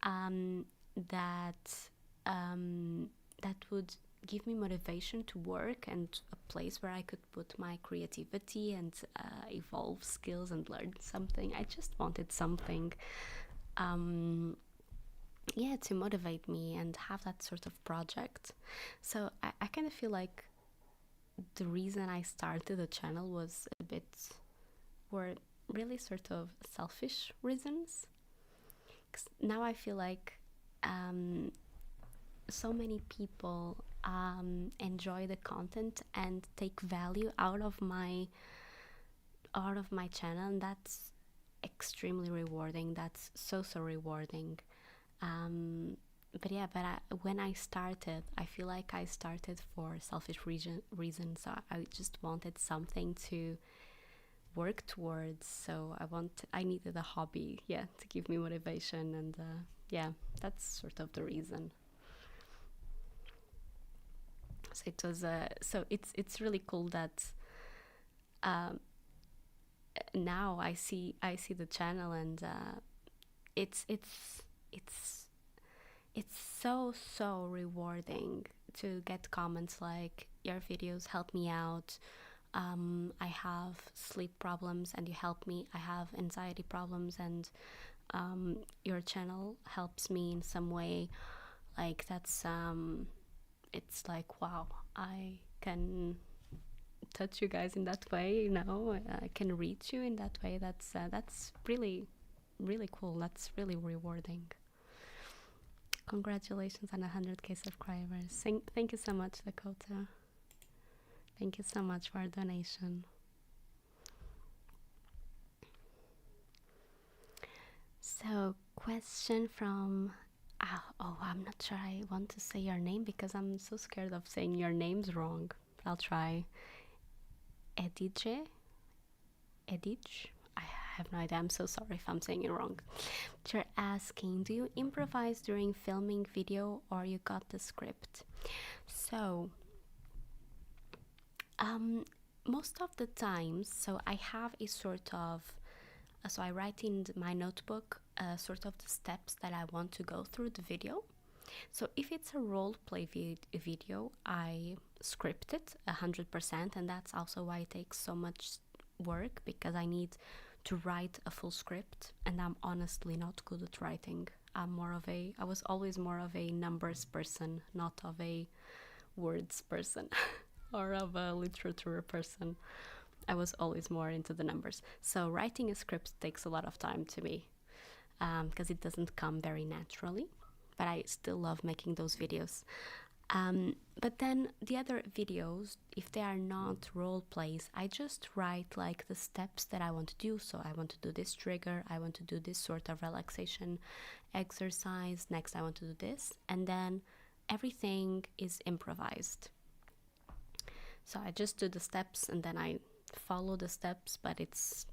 um, that that would give me motivation to work, and a place where I could put my creativity and evolve skills and learn something. I just wanted something, yeah, to motivate me and have that sort of project. So I kind of feel like the reason I started the channel were really sort of selfish reasons. 'Cause now I feel like so many people enjoy the content and take value out of my channel, and that's extremely rewarding. That's so rewarding. But yeah, when I started, I feel like I started for selfish reasons. So I just wanted something to work towards. So I needed a hobby, yeah, to give me motivation, and yeah, that's sort of the reason. So it was so it's really cool that um, now I see the channel, and it's it's it's it's so rewarding to get comments like, your videos help me out, I have sleep problems and you help me, I have anxiety problems and your channel helps me in some way. Like that's it's like, wow, I can touch you guys in that way, I can reach you in that way. That's really cool. That's really rewarding. Congratulations on 100k subscribers. Thank you so much, Dakota. Thank you so much for our donation. So, question from I'm not sure I want to say your name because I'm so scared of saying your names wrong. But I'll try. Edije? Edich? I have no idea. I'm so sorry if I'm saying it wrong. But you're asking, do you improvise during filming video or you got the script? So, most of the times, so I have a sort of, so I write in my notebook sort of the steps that I want to go through the video. So if it's a role play video, I script it 100%, and that's also why it takes so much work, because I need to write a full script, and I'm honestly not good at writing. I was always more of a numbers person, not of a words person or of a literature person. I was always more into the numbers. So writing a script takes a lot of time to me. because it doesn't come very naturally, but I still love making those videos. But then the other videos, if they are not role plays, I just write like the steps that I want to do. So I want to do this trigger, I want to do this sort of relaxation exercise, next I want to do this, and then everything is improvised. So I just do the steps and then I follow the steps, but it's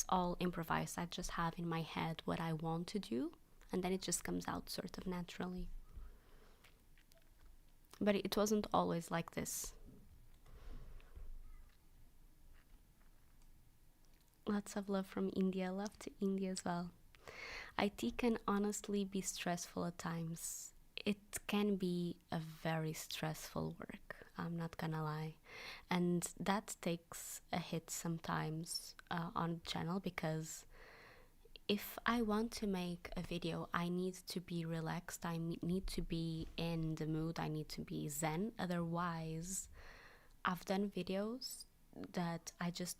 all improvised. I just have in my head what I want to do, and then it just comes out sort of naturally. But it wasn't always like this. Lots of love from India. Love to India as well. IT can honestly be stressful at times. It can be a very stressful work, I'm not gonna lie. And that takes a hit sometimes on the channel, because if I want to make a video, I need to be relaxed, I need to be in the mood, I need to be zen. Otherwise, I've done videos that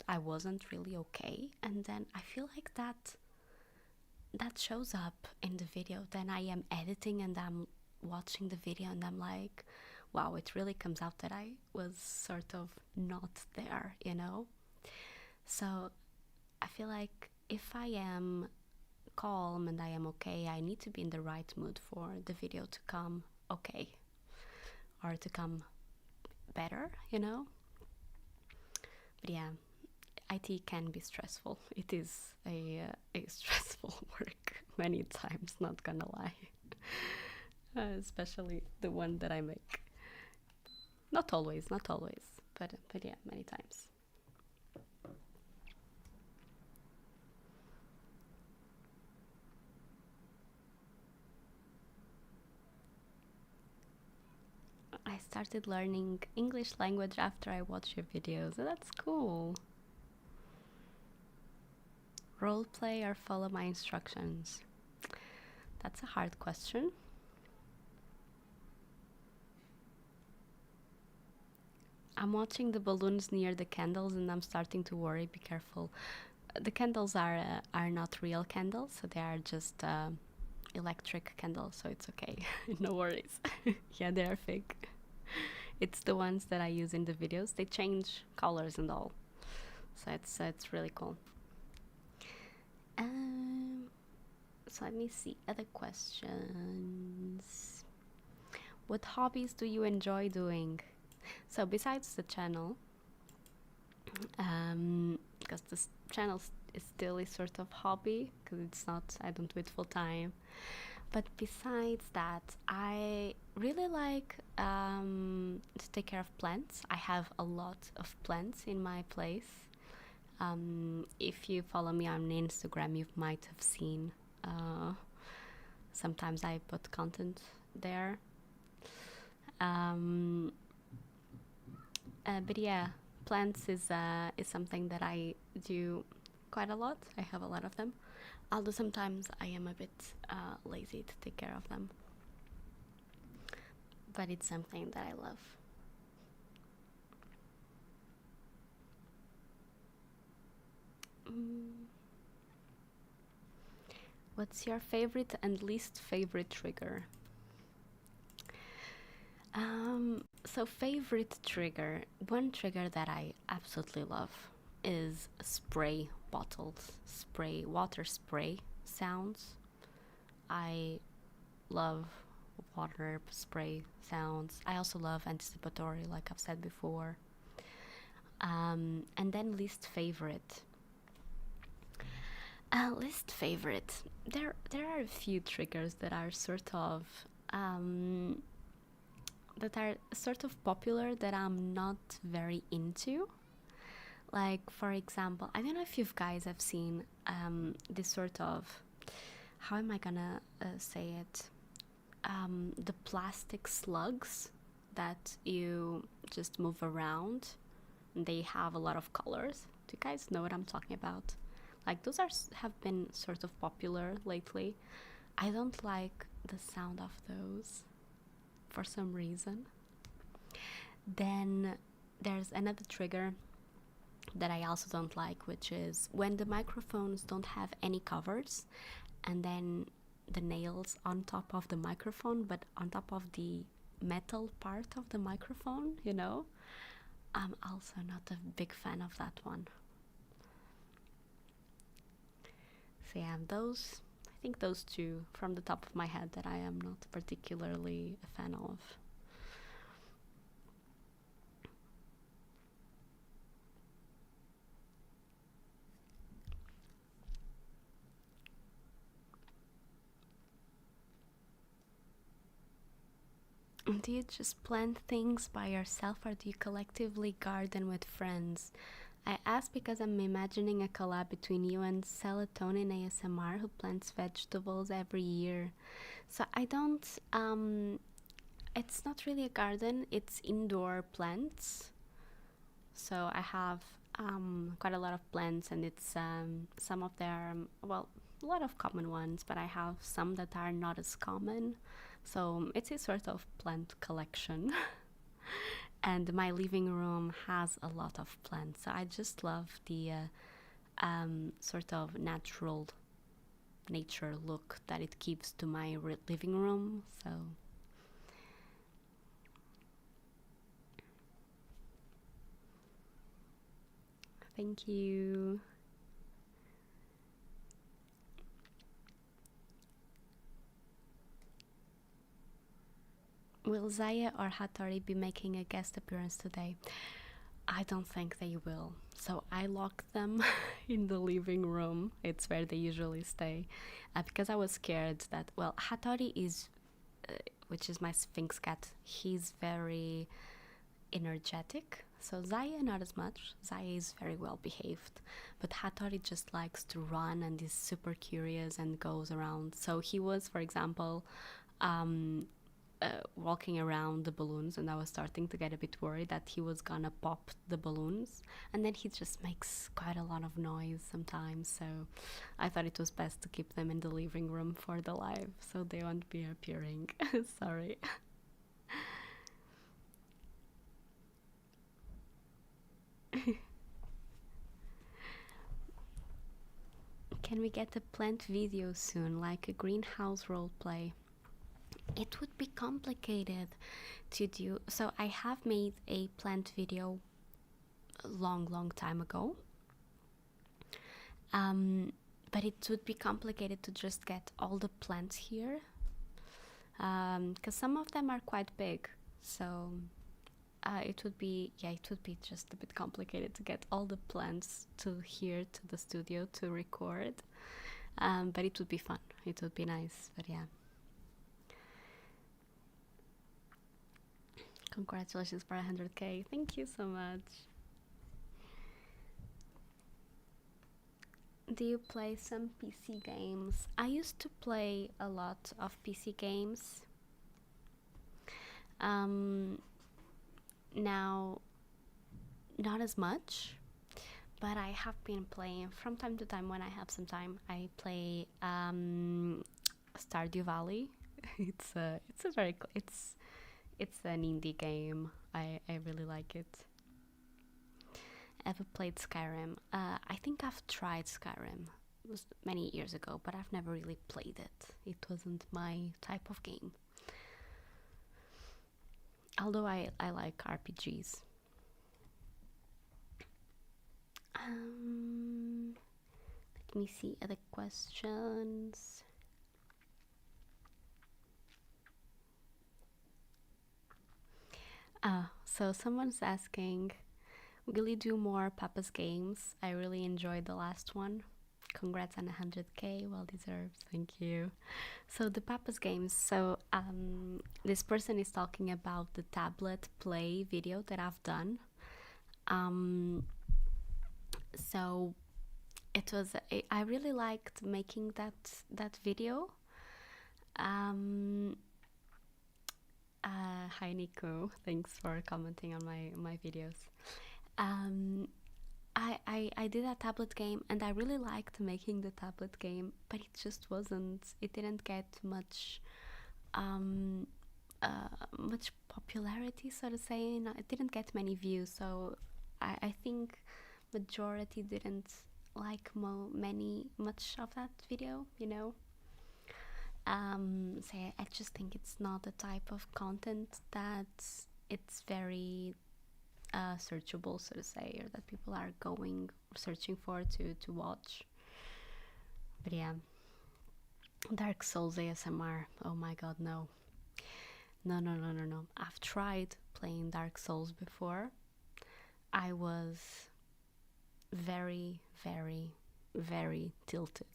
I wasn't really okay, and then I feel like that shows up in the video. Then I am editing and I'm watching the video and I'm like, wow, it really comes out that I was sort of not there, you know? So I feel like if I am calm and I am okay, I need to be in the right mood for the video to come okay, or to come better, you know? But yeah, IT can be stressful. It is a stressful work many times, not gonna lie. Especially the one that I make. Not always, but yeah, many times. I started learning English language after I watched your videos. That's cool. Role play or follow my instructions? That's a hard question. I'm watching the balloons near the candles and I'm starting to worry. Be careful. The candles are not real candles, so they are just electric candles, so it's okay. No worries. Yeah, they are fake. It's the ones that I use in the videos. They change colors and all, so it's really cool. So let me see other questions. What hobbies do you enjoy doing? So besides the channel, because this channel is still a sort of hobby, because it's not, I don't do it full time. But besides that, I really like to take care of plants. I have a lot of plants in my place. If you follow me on Instagram, you might have seen. Sometimes I put content there. But yeah, plants is something that I do quite a lot. I have a lot of them. Although sometimes I am a bit lazy to take care of them. But it's something that I love. What's your favorite and least favorite trigger? So favorite trigger, one trigger that I absolutely love is spray bottles, water spray sounds. I love water spray sounds. I also love anticipatory, like I've said before. And then least favorite. Least favorite. There are a few triggers that are sort of popular that I'm not very into. Like, for example, I don't know if you guys have seen this sort of, how am I gonna say it? The plastic slugs that you just move around. They have a lot of colors. Do you guys know what I'm talking about? Like, those have been sort of popular lately. I don't like the sound of those for some reason. Then there's another trigger that I also don't like, which is when the microphones don't have any covers and then the nails on top of the microphone, but on top of the metal part of the microphone, you know. I'm also not a big fan of that one. So yeah, I think those two from the top of my head that I am not particularly a fan of. Do you just plant things by yourself, or do you collectively garden with friends? I ask because I'm imagining a collab between you and Serotonin ASMR, who plants vegetables every year. So I don't, it's not really a garden, it's indoor plants. So I have quite a lot of plants, and it's some of them, well, a lot of common ones, but I have some that are not as common. So it's a sort of plant collection. And my living room has a lot of plants. So I just love the sort of natural nature look that it gives to my living room. So thank you. Will Zaya or Hattori be making a guest appearance today? I don't think they will. So I locked them in the living room. It's where they usually stay. Because I was scared that, well, Hattori is, which is my Sphinx cat, he's very energetic. So Zaya, not as much. Zaya is very well behaved. But Hattori just likes to run and is super curious and goes around. So he was, for example, walking around the balloons, and I was starting to get a bit worried that he was gonna pop the balloons, and then he just makes quite a lot of noise sometimes, so I thought it was best to keep them in the living room for the live, so they won't be appearing. Sorry. Can we get a plant video soon, like a greenhouse roleplay? It would be complicated to do. So I have made a plant video a long time ago, but it would be complicated to just get all the plants here, because some of them are quite big, so it would be just a bit complicated to get all the plants to here to the studio to record, but it would be fun, it would be nice. But yeah, congratulations for 100k. Thank you so much. Do you play some PC games? I used to play a lot of PC games. Now, not as much, but I have been playing from time to time when I have some time. I play Stardew Valley. It's an indie game. I really like it. Ever played Skyrim? I think I've tried Skyrim. It was many years ago, but I've never really played it. It wasn't my type of game. Although I like RPGs. Let me see other questions. So someone's asking, will you do more Papa's games? I really enjoyed the last one. Congrats on 100k, well deserved, thank you. So the Papa's games, so this person is talking about the tablet play video that I've done. So it was, I really liked making that video. Hi Nico, thanks for commenting on my videos. I did a tablet game, and I really liked making the tablet game, but it didn't get much much popularity, so to say. It didn't get many views, so I think majority didn't like much of that video, you know. So I just think it's not the type of content that it's very searchable, so to say, or that people are going searching for to watch. But yeah, Dark Souls ASMR. Oh my god, no. No, no, no, no, no. I've tried playing Dark Souls before. I was very, very, very tilted.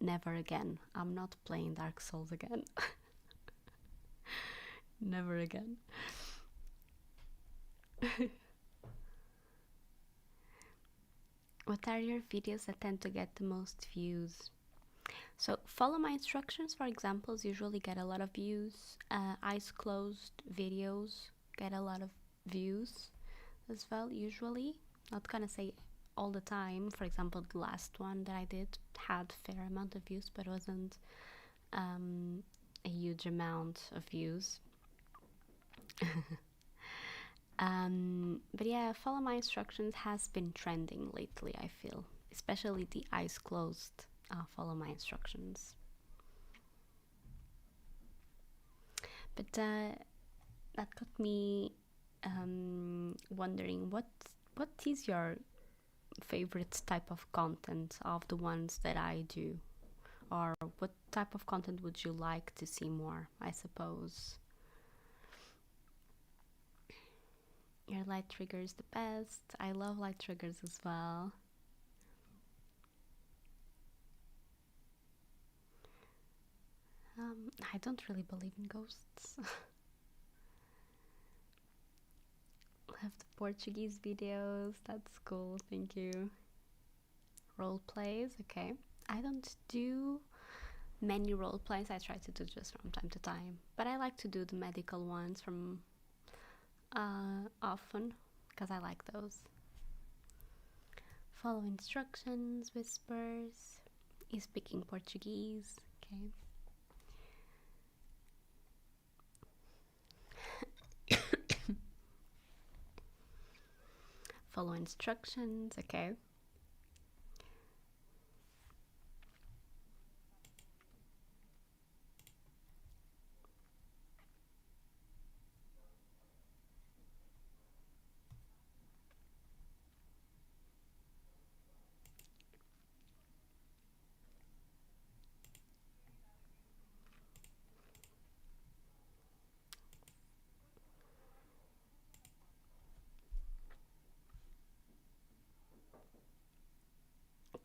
Never again. I'm not playing Dark Souls again. Never again. What are your videos that tend to get the most views? So follow my instructions, for examples, usually get a lot of views. Eyes closed videos get a lot of views as well, usually. Not gonna say all the time. For example, the last one that I did had fair amount of views, but wasn't a huge amount of views. But yeah, follow my instructions has been trending lately, I feel, especially the eyes closed. Follow my instructions. But that got me wondering, what is your favorite type of content of the ones that I do, or what type of content would you like to see more, I suppose? Your light triggers the best. I love light triggers as well. I don't really believe in ghosts. Love the Portuguese videos. That's cool. Thank you. Role plays. Okay. I don't do many role plays. I try to do just from time to time, but I like to do the medical ones from often because I like those. Follow instructions, whispers. Is speaking Portuguese. Okay. Follow instructions. Okay.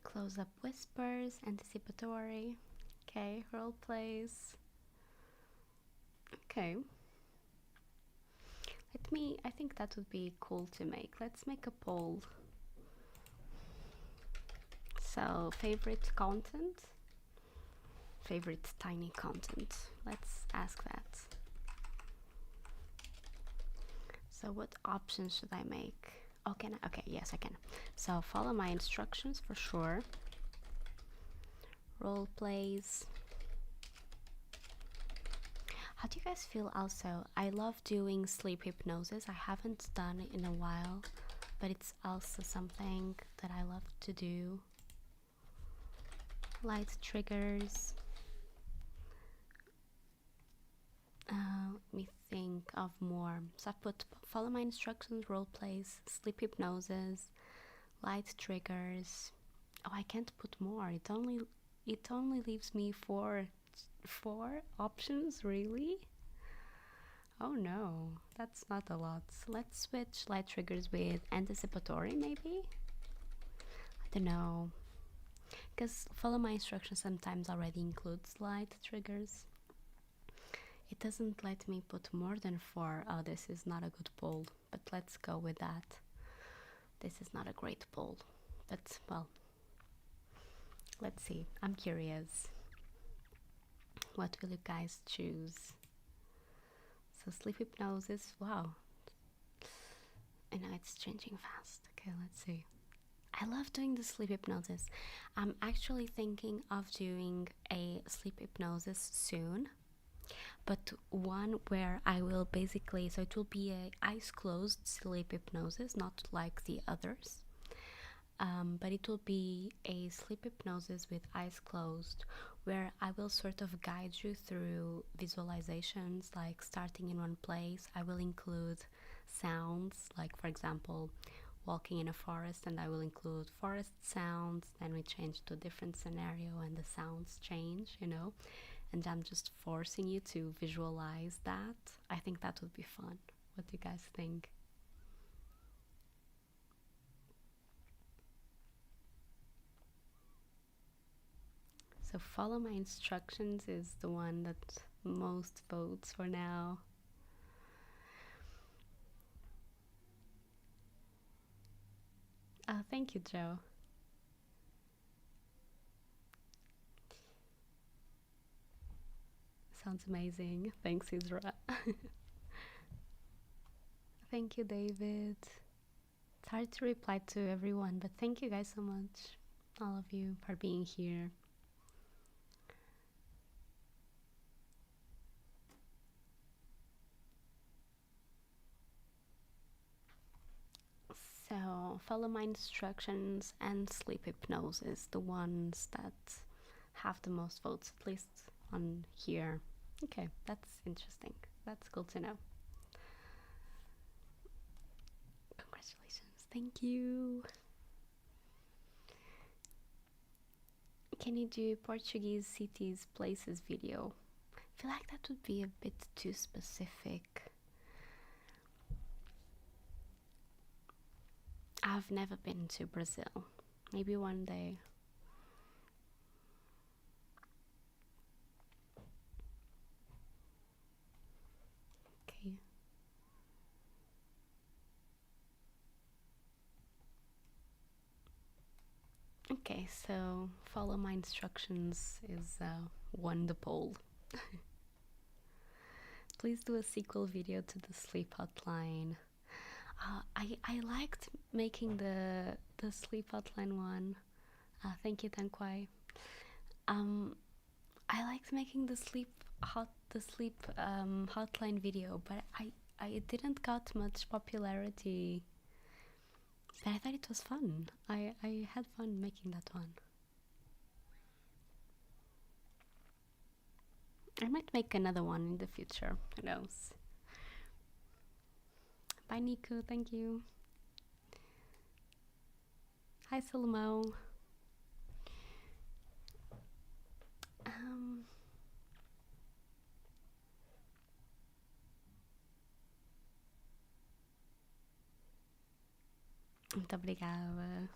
Close up whispers, anticipatory. Okay, role plays. Okay. I think that would be cool to make. Let's make a poll. So, favorite content? Favorite tiny content? Let's ask that. So, what options should I make? Oh, can I? Okay, yes, I can. So, follow my instructions for sure. Role plays. How do you guys feel also? I love doing sleep hypnosis. I haven't done it in a while, but it's also something that I love to do. Light triggers. Let me think of more. So I put follow my instructions, role plays, sleep hypnosis, light triggers. Oh, I can't put more. It only leaves me four options, really? Oh no, that's not a lot. Let's switch light triggers with anticipatory, maybe? I don't know. Because follow my instructions sometimes already includes light triggers. It doesn't let me put more than 4. Oh, this is not a good poll, but let's go with that. This is not a great poll, but well, let's see. I'm curious. What will you guys choose? So sleep hypnosis, wow. I know it's changing fast. Okay, let's see. I love doing the sleep hypnosis. I'm actually thinking of doing a sleep hypnosis soon, but one where I will basically, so it will be a eyes closed sleep hypnosis, not like the others, but it will be a sleep hypnosis with eyes closed, where I will sort of guide you through visualizations, like starting in one place. I will include sounds, like for example, walking in a forest, and I will include forest sounds. Then we change to a different scenario and the sounds change, and I'm just forcing you to visualize that. I think that would be fun. What do you guys think? So follow my instructions is the one that most votes for now. Thank you, Joe. Sounds amazing. Thanks, Isra. Thank you, David. It's hard to reply to everyone, but thank you guys so much, all of you, for being here. So, follow my instructions and sleep hypnosis, the ones that have the most votes, at least on here. Okay, that's interesting. That's cool to know. Congratulations. Thank you. Can you do Portuguese cities, places video? I feel like that would be a bit too specific. I've never been to Brazil. Maybe one day. Okay. Okay, so follow my instructions is won the poll. Please do a sequel video to the sleep hotline. I liked making the sleep hotline one. Thank you, Tanquai. I liked making the sleep hotline video, but I didn't got much popularity. But I thought it was fun. I had fun making that one. I might make another one in the future. Who knows? Bye, Nico. Thank you. Hi, Salmo. Muito obrigada.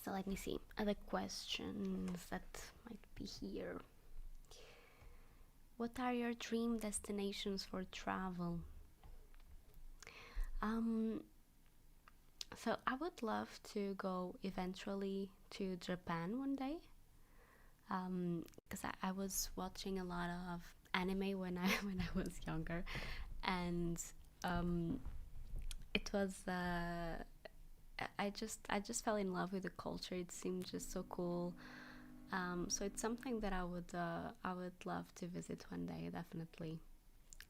So let me see other questions that might be here. What are your dream destinations for travel? So I would love to go eventually to Japan one day. Because I was watching a lot of anime when I when I was younger, and it was I just fell in love with the culture. It seemed just so cool. So it's something that I would love to visit one day, definitely.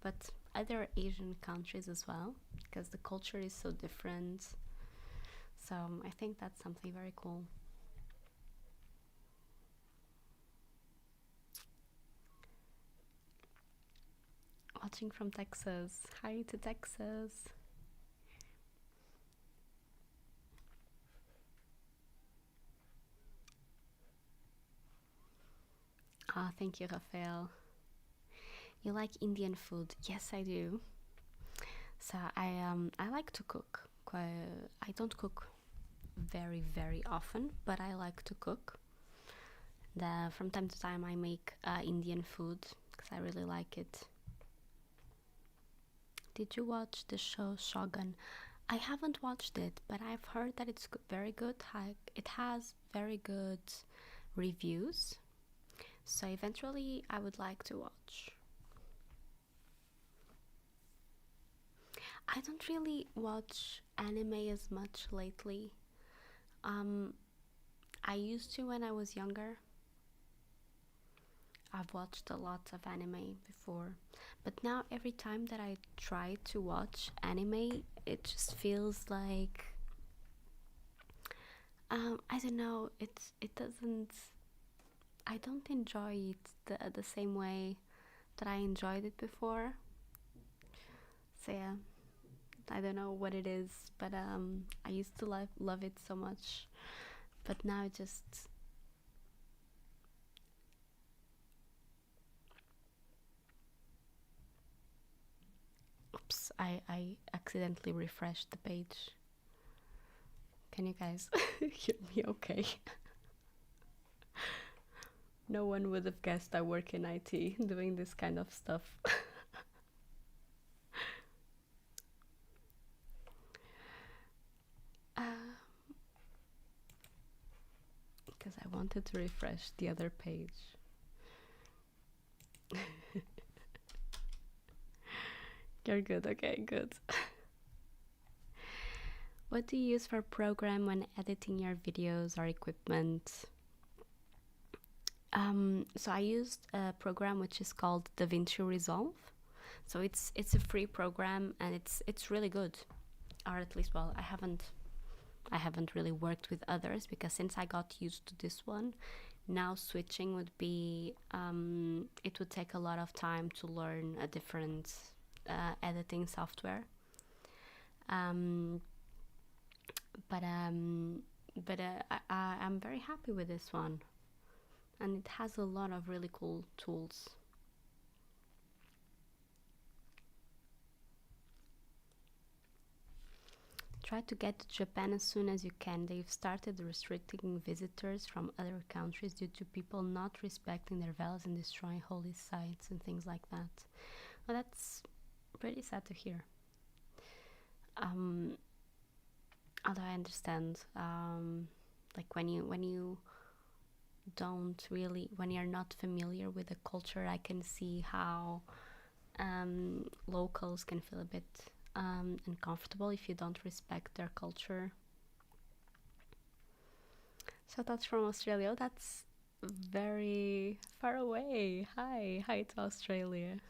But other Asian countries as well, because the culture is so different. So I think that's something very cool. Watching from Texas. Hi to Texas. Ah, thank you, Rafael. You like Indian food? Yes, I do. So I like to cook. I don't cook very often, but I like to cook. From time to time I make Indian food because I really like it. Did you watch the show Shogun? I haven't watched it, but I've heard that it's very good. It has very good reviews, so eventually I would like to watch. I don't really watch anime as much lately. Um, I used to when I was younger. I've watched a lot of anime before, but now every time that I try to watch anime, it just feels like I don't know. It doesn't. I don't enjoy it the same way that I enjoyed it before. So yeah, I don't know what it is, but I used to love it so much, but now it just. Oops! I accidentally refreshed the page. Can you guys hear me? Okay. No one would have guessed I work in IT doing this kind of stuff. Because I wanted to refresh the other page. You're good, okay, good. What do you use for program when editing your videos or equipment? So I used a program which is called DaVinci Resolve. So it's a free program and it's really good. Or at least, well, I haven't really worked with others because since I got used to this one, now switching would be it would take a lot of time to learn a different editing software. But I'm very happy with this one, and it has a lot of really cool tools. Try to get to Japan as soon as you can. They've started restricting visitors from other countries due to people not respecting their vows and destroying holy sites and things like that. Well, that's pretty sad to hear. Although I understand, like when you don't really, when you're not familiar with the culture, I can see how locals can feel a bit uncomfortable if you don't respect their culture. So that's from Australia. That's very far away. Hi to Australia.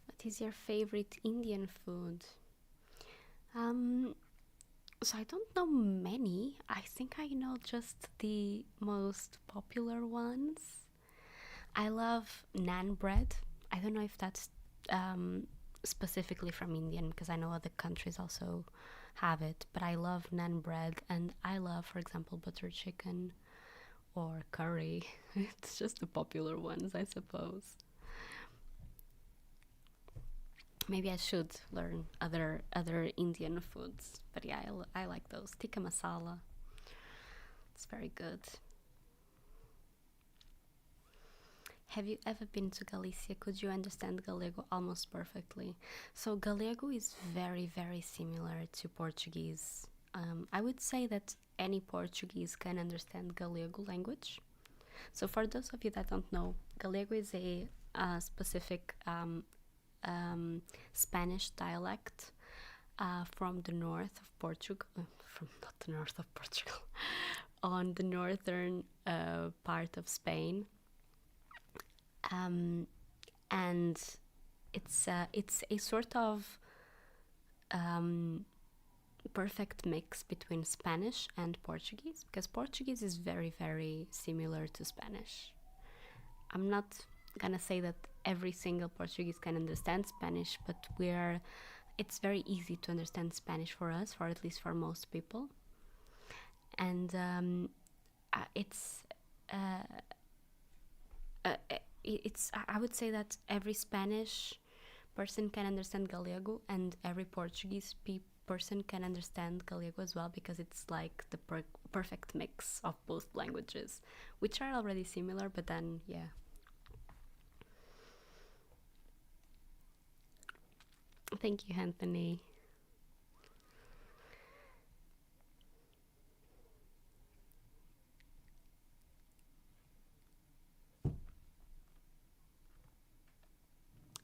What is your favorite Indian food? So I don't know many. I think I know just the most popular ones. I love naan bread. I don't know if that's specifically from Indian because I know other countries also have it, but I love naan bread and I love, for example, butter chicken or curry. It's just the popular ones, I suppose. Maybe I should learn other Indian foods, but yeah, I like those. Tikka masala, it's very good. Have you ever been to Galicia? Could you understand Galego almost perfectly? So Galego is very similar to Portuguese. I would say that any Portuguese can understand Galego language. So for those of you that don't know, Galego is a specific Spanish dialect from the north of Portugal, from not the north of Portugal, on the northern part of Spain, and it's a sort of perfect mix between Spanish and Portuguese because Portuguese is very similar to Spanish. I'm not gonna say that every single Portuguese can understand Spanish, but it's very easy to understand Spanish for us, or at least for most people. And I would say that every Spanish person can understand Galego, and every Portuguese person can understand Galego as well, because it's like the perfect mix of both languages, which are already similar, but then yeah. Thank you, Anthony.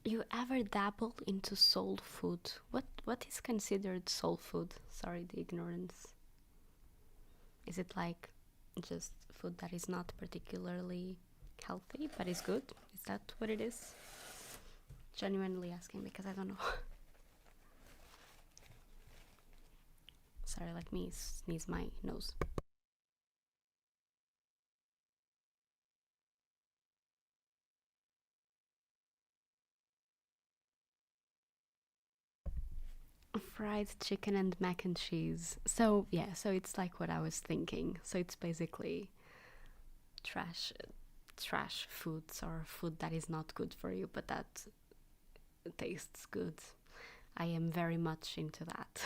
You ever dabble into soul food? What is considered soul food? Sorry, the ignorance. Is it like just food that is not particularly healthy but is good? Is that what it is? Genuinely asking because I don't know. Sorry, let me sneeze my nose. Fried chicken and mac and cheese. So, yeah, so it's like what I was thinking. So it's basically trash trash foods or food that is not good for you, but that tastes good. I am very much into that.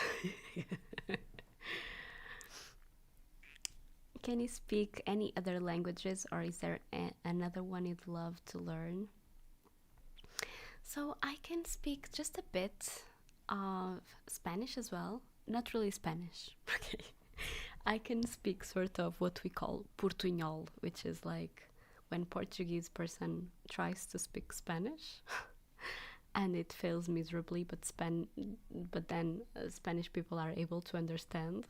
Can you speak any other languages, or is there another one you'd love to learn? So I can speak just a bit of Spanish as well. Not really Spanish. Okay. I can speak sort of what we call portuñol, which is like when Portuguese person tries to speak Spanish and it fails miserably, but then Spanish people are able to understand.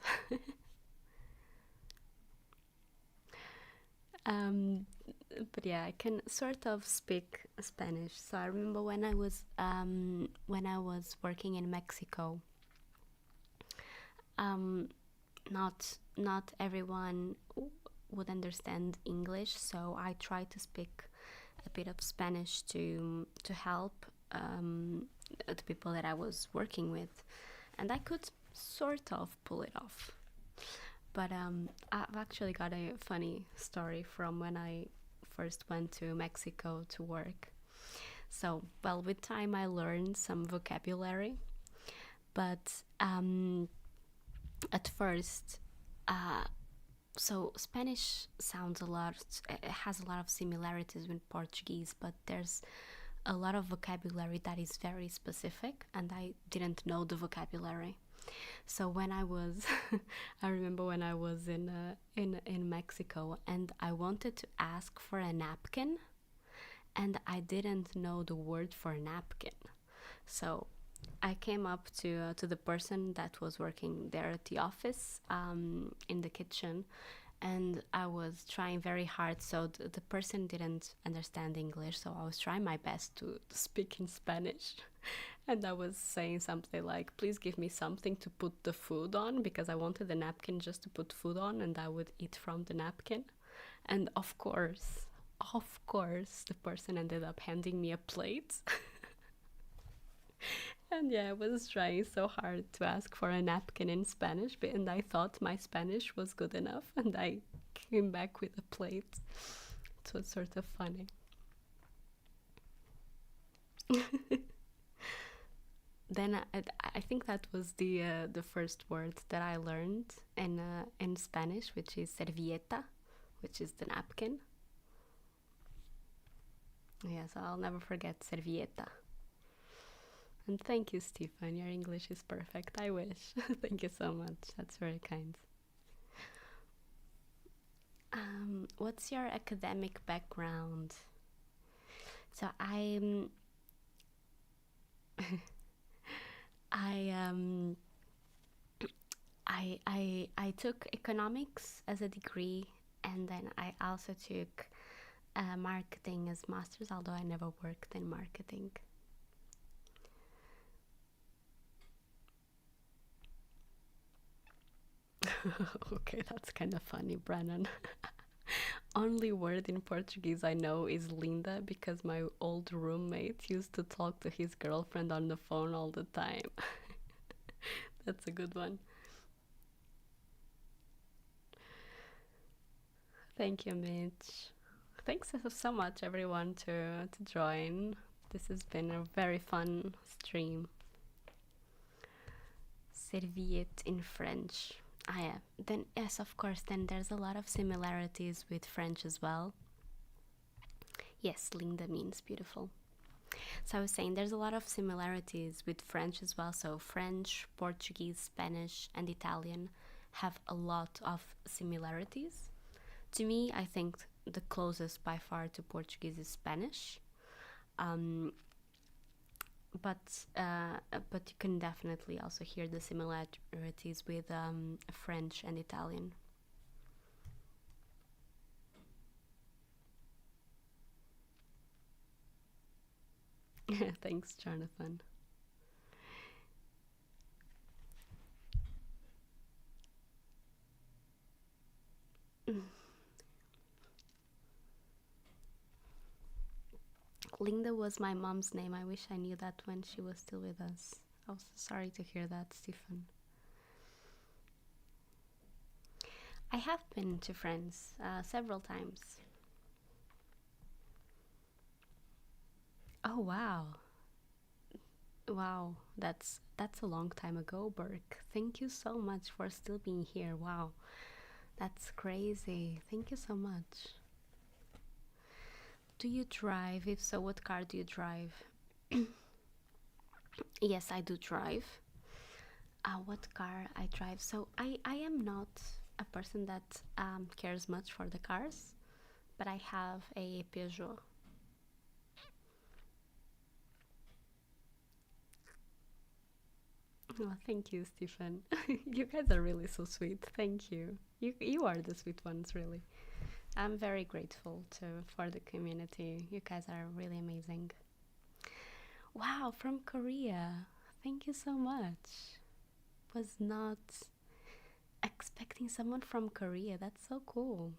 um, but yeah, I can sort of speak Spanish. So I remember when I was working in Mexico. Um, not everyone would understand English, so I tried to speak a bit of Spanish to help the people that I was working with, and I could sort of pull it off. But I've actually got a funny story from when I first went to Mexico to work. So, well, with time I learned some vocabulary, but at first, uh, so Spanish sounds a lot, it has a lot of similarities with Portuguese, but there's a lot of vocabulary that is very specific, and I didn't know the vocabulary. So when I was, I remember when I was in Mexico, and I wanted to ask for a napkin, and I didn't know the word for napkin. So I came up to the person that was working there at the office, in the kitchen, and I was trying very hard. So the person didn't understand English, so I was trying my best to speak in Spanish. And I was saying something like, please give me something to put the food on, because I wanted the napkin just to put food on and I would eat from the napkin. And of course, the person ended up handing me a plate. And yeah, I was trying so hard to ask for a napkin in Spanish, and I thought my Spanish was good enough, and I came back with a plate. It was sort of funny. Then I think that was the first word that I learned in Spanish, which is servilleta, which is the napkin. Yeah, so I'll never forget servilleta. And thank you, Stephen. Your English is perfect. I wish. Thank you so much. That's very kind. What's your academic background? So I I took economics as a degree, and then I also took marketing as masters. Although I never worked in marketing. Okay, that's kind of funny, Brennan. Only word in Portuguese I know is linda, because my old roommate used to talk to his girlfriend on the phone all the time. That's a good one. Thank you, Mitch. Thanks so much, everyone, to join. This has been a very fun stream. Serviette in French. Ah, yeah. Then, yes, of course, then there's a lot of similarities with French as well. Yes, linda means beautiful. So I was saying there's a lot of similarities with French as well. So French, Portuguese, Spanish, and Italian have a lot of similarities. To me, I think the closest by far to Portuguese is Spanish. Um, but you can definitely also hear the similarities with French and Italian. Thanks, Jonathan. Linda was my mom's name. I wish I knew that when she was still with us. I was sorry to hear that, Stephen. I have been to France several times. Oh wow, wow, that's a long time ago, Burke. Thank you so much for still being here. Wow, that's crazy. Thank you so much. Do you drive? If so, what car do you drive? Yes, I do drive. What car I drive? So I am not a person that cares much for the cars, but I have a Peugeot. Oh, thank you, Stephen. You guys are really so sweet. Thank you. You are the sweet ones, really. I'm very grateful to for the community. You guys are really amazing. Wow, from Korea. Thank you so much. Was not expecting someone from Korea. That's so cool.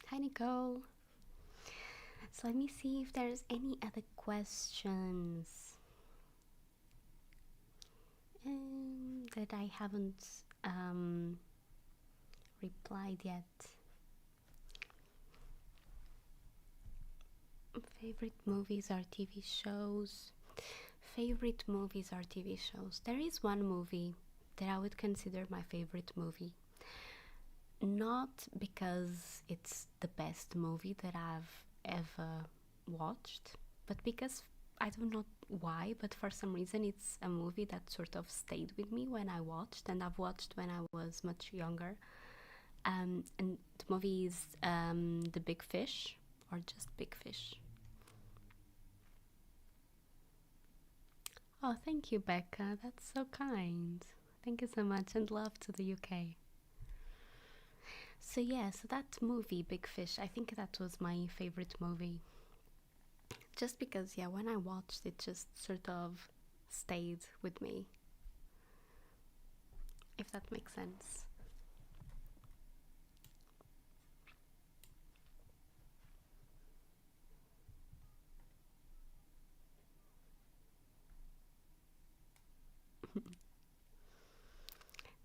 Hi, Nicole. So let me see if there's any other questions that I haven't replied yet. Favorite movies or TV shows? Favorite movies or TV shows? There is one movie that I would consider my favorite movie. Not because it's the best movie that I've ever watched, but because I don't know why, but for some reason it's a movie that sort of stayed with me when I watched, and I've watched when I was much younger. And the movie is The Big Fish, or just Big Fish. Oh, thank you, Becca. That's so kind. Thank you so much, and love to the UK. So yeah, so that movie, Big Fish, I think that was my favorite movie. Just because, yeah, when I watched it, just sort of stayed with me, if that makes sense.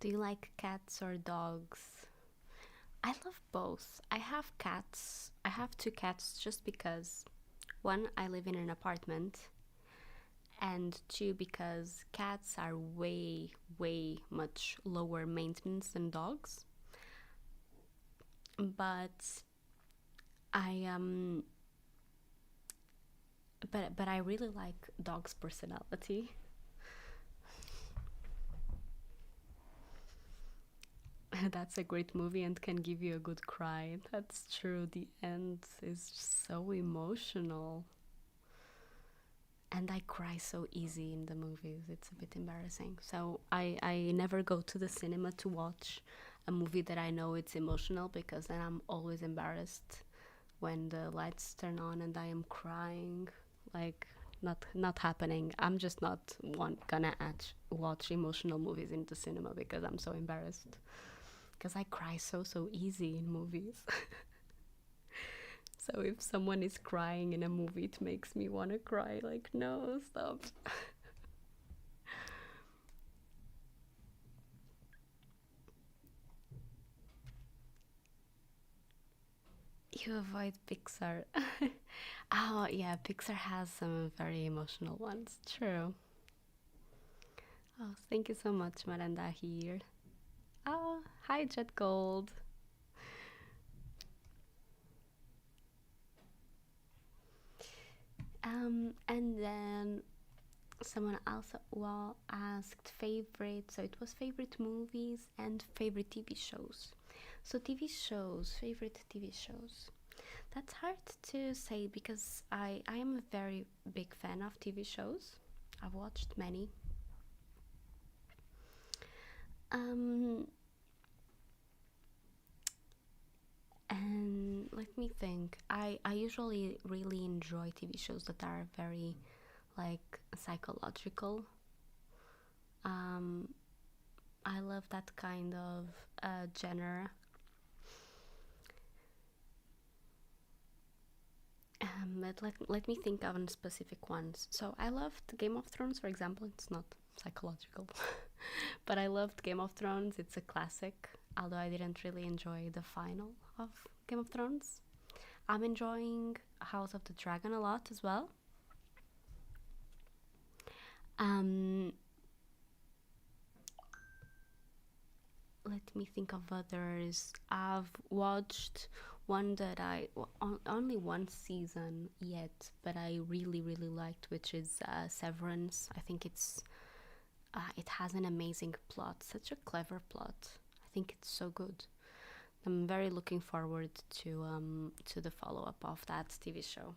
Do you like cats or dogs? I love both. I have cats. I have two cats just because one, I live in an apartment, and two, because cats are way, way much lower maintenance than dogs. But I but I really like dogs' personality. That's a great movie and can give you a good cry. That's true. The end is so emotional. And I cry so easy in the movies. It's a bit embarrassing. So I never go to the cinema to watch a movie that I know it's emotional, because then I'm always embarrassed when the lights turn on and I am crying. Like, not happening. I'm just not one gonna watch emotional movies in the cinema because I'm so embarrassed. Because I cry so easy in movies. So if someone is crying in a movie, it makes me want to cry. Like, no, stop. You avoid Pixar. Oh, yeah, Pixar has some very emotional ones. True. Oh, thank you so much, Miranda here. Oh, hi, Jet Gold. And then someone else well asked favorite. So it was favorite movies and favorite TV shows. So TV shows, favorite TV shows. That's hard to say because I am a very big fan of TV shows. I've watched many. Um, and let me think. I usually really enjoy TV shows that are very like psychological. Um, I love that kind of genre. But let me think of specific ones. So I loved Game of Thrones, for example. It's not psychological, but I loved Game of Thrones. It's a classic, although I didn't really enjoy the final of Game of Thrones. I'm enjoying House of the Dragon a lot as well. Um, Let me think of others. I've watched one that only one season yet, but I really really liked, which is Severance. I think it has an amazing plot, such a clever plot. I think it's so good. I'm very looking forward to the follow up of that TV show.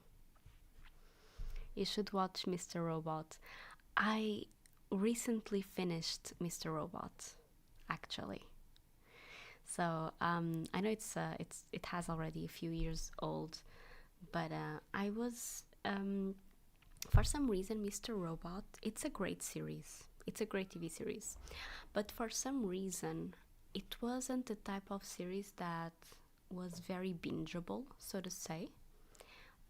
You should watch Mr. Robot. I recently finished Mr. Robot, actually. So I know it has already a few years old, but I was for some reason Mr. Robot. It's a great series. It's a great TV series, but for some reason it wasn't the type of series that was very bingeable, so to say.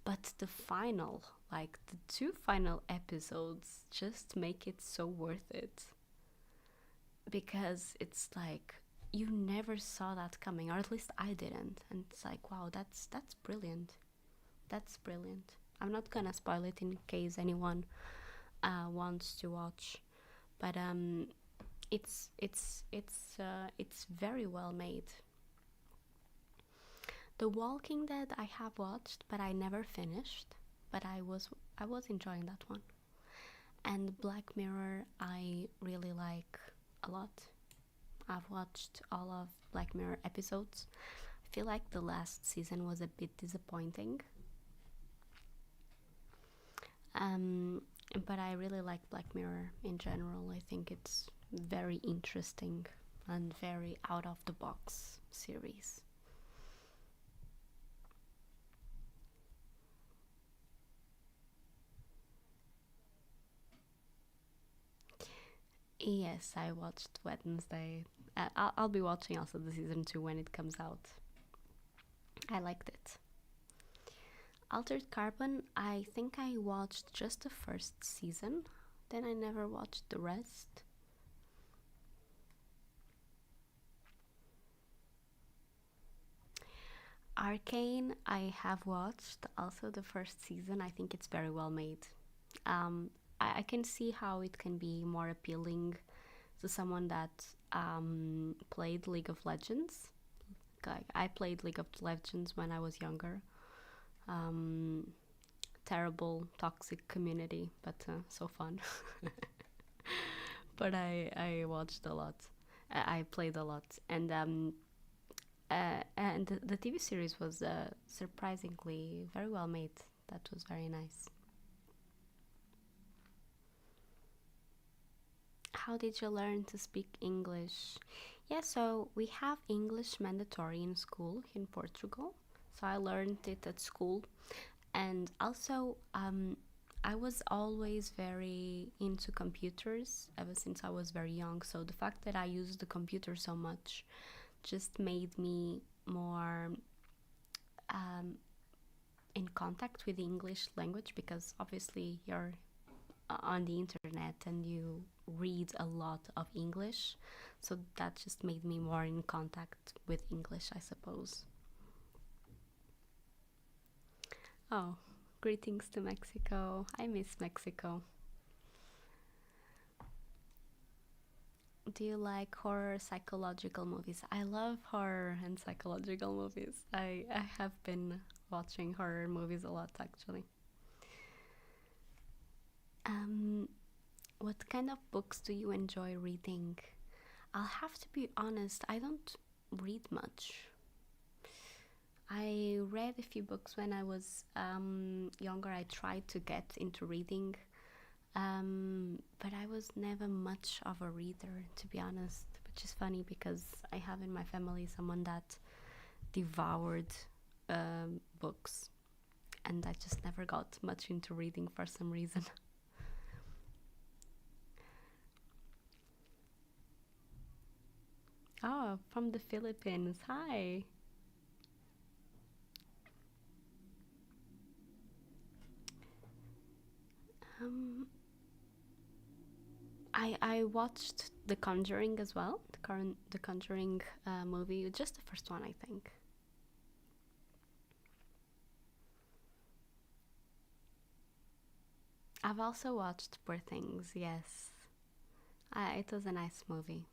But the final, like the two final episodes, just make it so worth it because it's like you never saw that coming, or at least I didn't. And it's like, wow, that's brilliant. That's brilliant. I'm not gonna spoil it in case anyone wants to watch, but it's very well made. The Walking Dead I have watched, but I never finished. But I was enjoying that one. And Black Mirror I really like a lot. I've watched all of Black Mirror episodes. I feel like the last season was a bit disappointing. Um, but I really like Black Mirror in general. I think it's very interesting and very out of the box series. Yes, I watched Wednesday. I'll be watching also the season 2 when it comes out. I liked it. Altered Carbon, I think I watched just the first season, then I never watched the rest. Arcane, I have watched also the first season. I think it's very well made. I can see how it can be more appealing to someone that played League of Legends. Like, I played League of Legends when I was younger. Um, Terrible, toxic community, but so fun. But I watched a lot. I played a lot, and the TV series was surprisingly very well made. That was very nice. How did you learn to speak English? Yeah, so we have English mandatory in school in Portugal. So I learned it at school. And also, I was always very into computers ever since I was very young. So the fact that I used the computer so much just made me more um, in contact with the English language because obviously you're on the internet and you read a lot of English. So that just made me more in contact with English, I suppose. Oh, greetings to Mexico. I miss Mexico. Do you like horror psychological movies? I love horror and psychological movies. I have been watching horror movies a lot actually. Um, what kind of books do you enjoy reading? I'll have to be honest, I don't read much. I read a few books when I was younger. I tried to get into reading, but I was never much of a reader, to be honest. Which is funny because I have in my family someone that devoured books, and I just never got much into reading for some reason. Oh, from the Philippines. Hi. Um, I watched The Conjuring as well. The Conjuring movie, just the first one, I think. I've also watched Poor Things. Yes, it was a nice movie.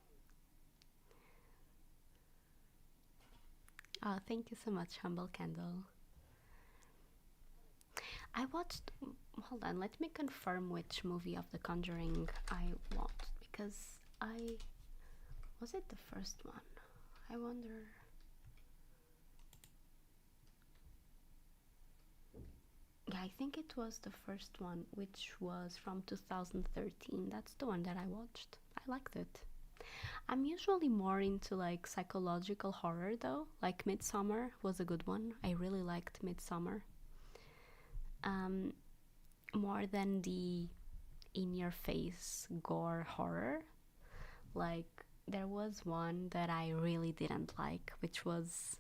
Oh, thank you so much, Humble Candle. I watched. Hold on, let me confirm which movie of The Conjuring I watched because I was it the first one. I wonder. Yeah, I think it was the first one, which was from 2013. That's the one that I watched. I liked it. I'm usually more into like psychological horror though. Like Midsummer was a good one. I really liked Midsummer. Um, More than the in your face gore horror. Like there was one that I really didn't like, which was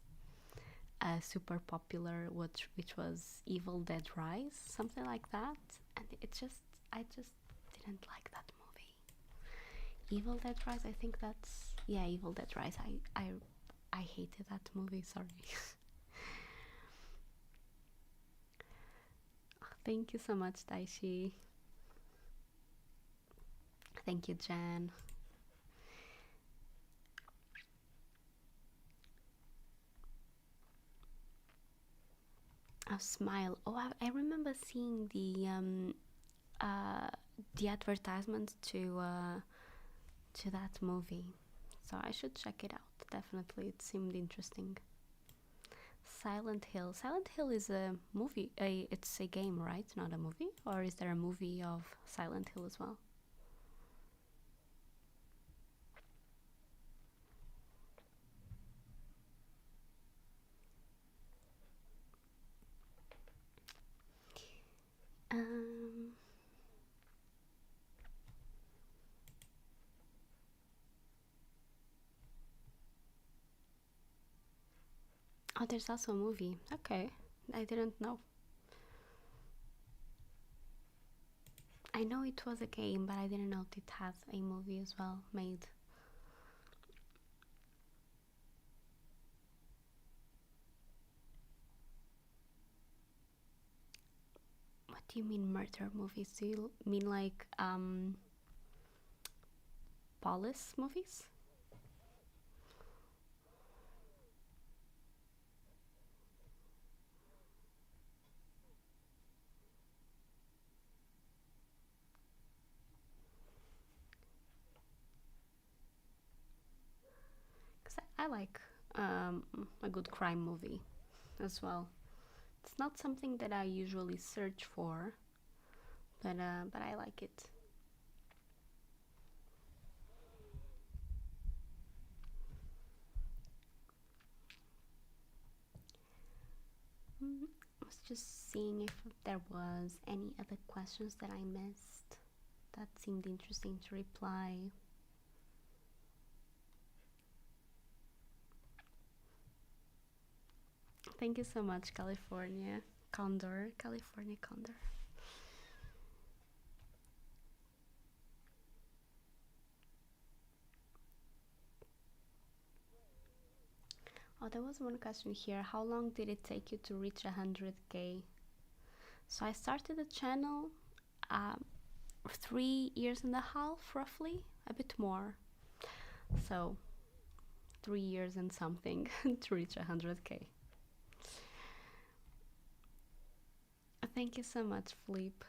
super popular, which was Evil Dead Rise, something like that. And I just didn't like that movie. Evil Dead Rise, I think that's yeah, Evil Dead Rise. I hated that movie. Sorry. Thank you so much, Daishi. Thank you, Jan. Oh, Smile. Oh, I remember seeing uh, the advertisement to that movie, so I should check it out. Definitely, it seemed interesting. Silent Hill. Silent Hill is a movie. It's a game, right? Not a movie. Or is there a movie of Silent Hill as well? Um. Oh, there's also a movie. Okay, I didn't know. I know it was a game, but I didn't know it has a movie as well made. What do you mean murder movies? Do you mean like police movies? Because I like a good crime movie as well. It's not something that I usually search for, but I like it. I was just seeing if there was any other questions that I missed that seemed interesting to reply. Thank you so much, California Condor. California Condor. Oh, there was one question here. How long did it take you to reach 100k? So I started the channel 3 years and a half, roughly, a bit more. So 3 years and something to reach 100k. Thank you so much, Philippe.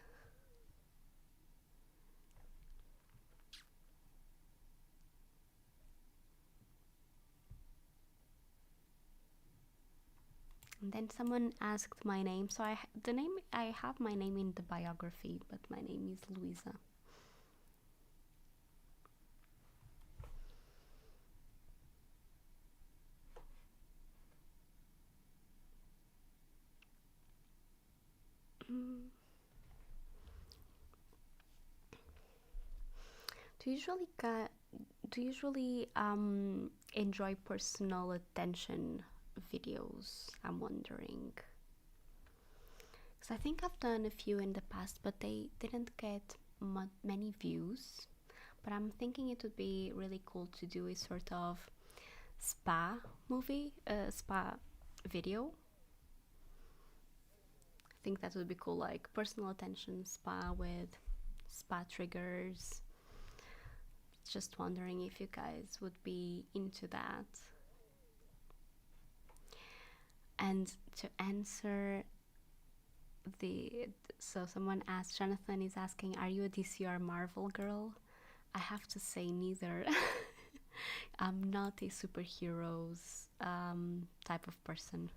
And then someone asked my name, so the name, I have my name in the biography, but my name is Luisa. Mm. Do you usually enjoy personal attention videos? I'm wondering. Because I think I've done a few in the past, but they didn't get many views. But I'm thinking it would be really cool to do a sort of spa movie, spa video. I think that would be cool, like personal attention spa with spa triggers. Just wondering if you guys would be into that. And to answer so someone asked, Jonathan is asking, are you a DC or Marvel girl? I have to say neither. I'm not a superheroes type of person.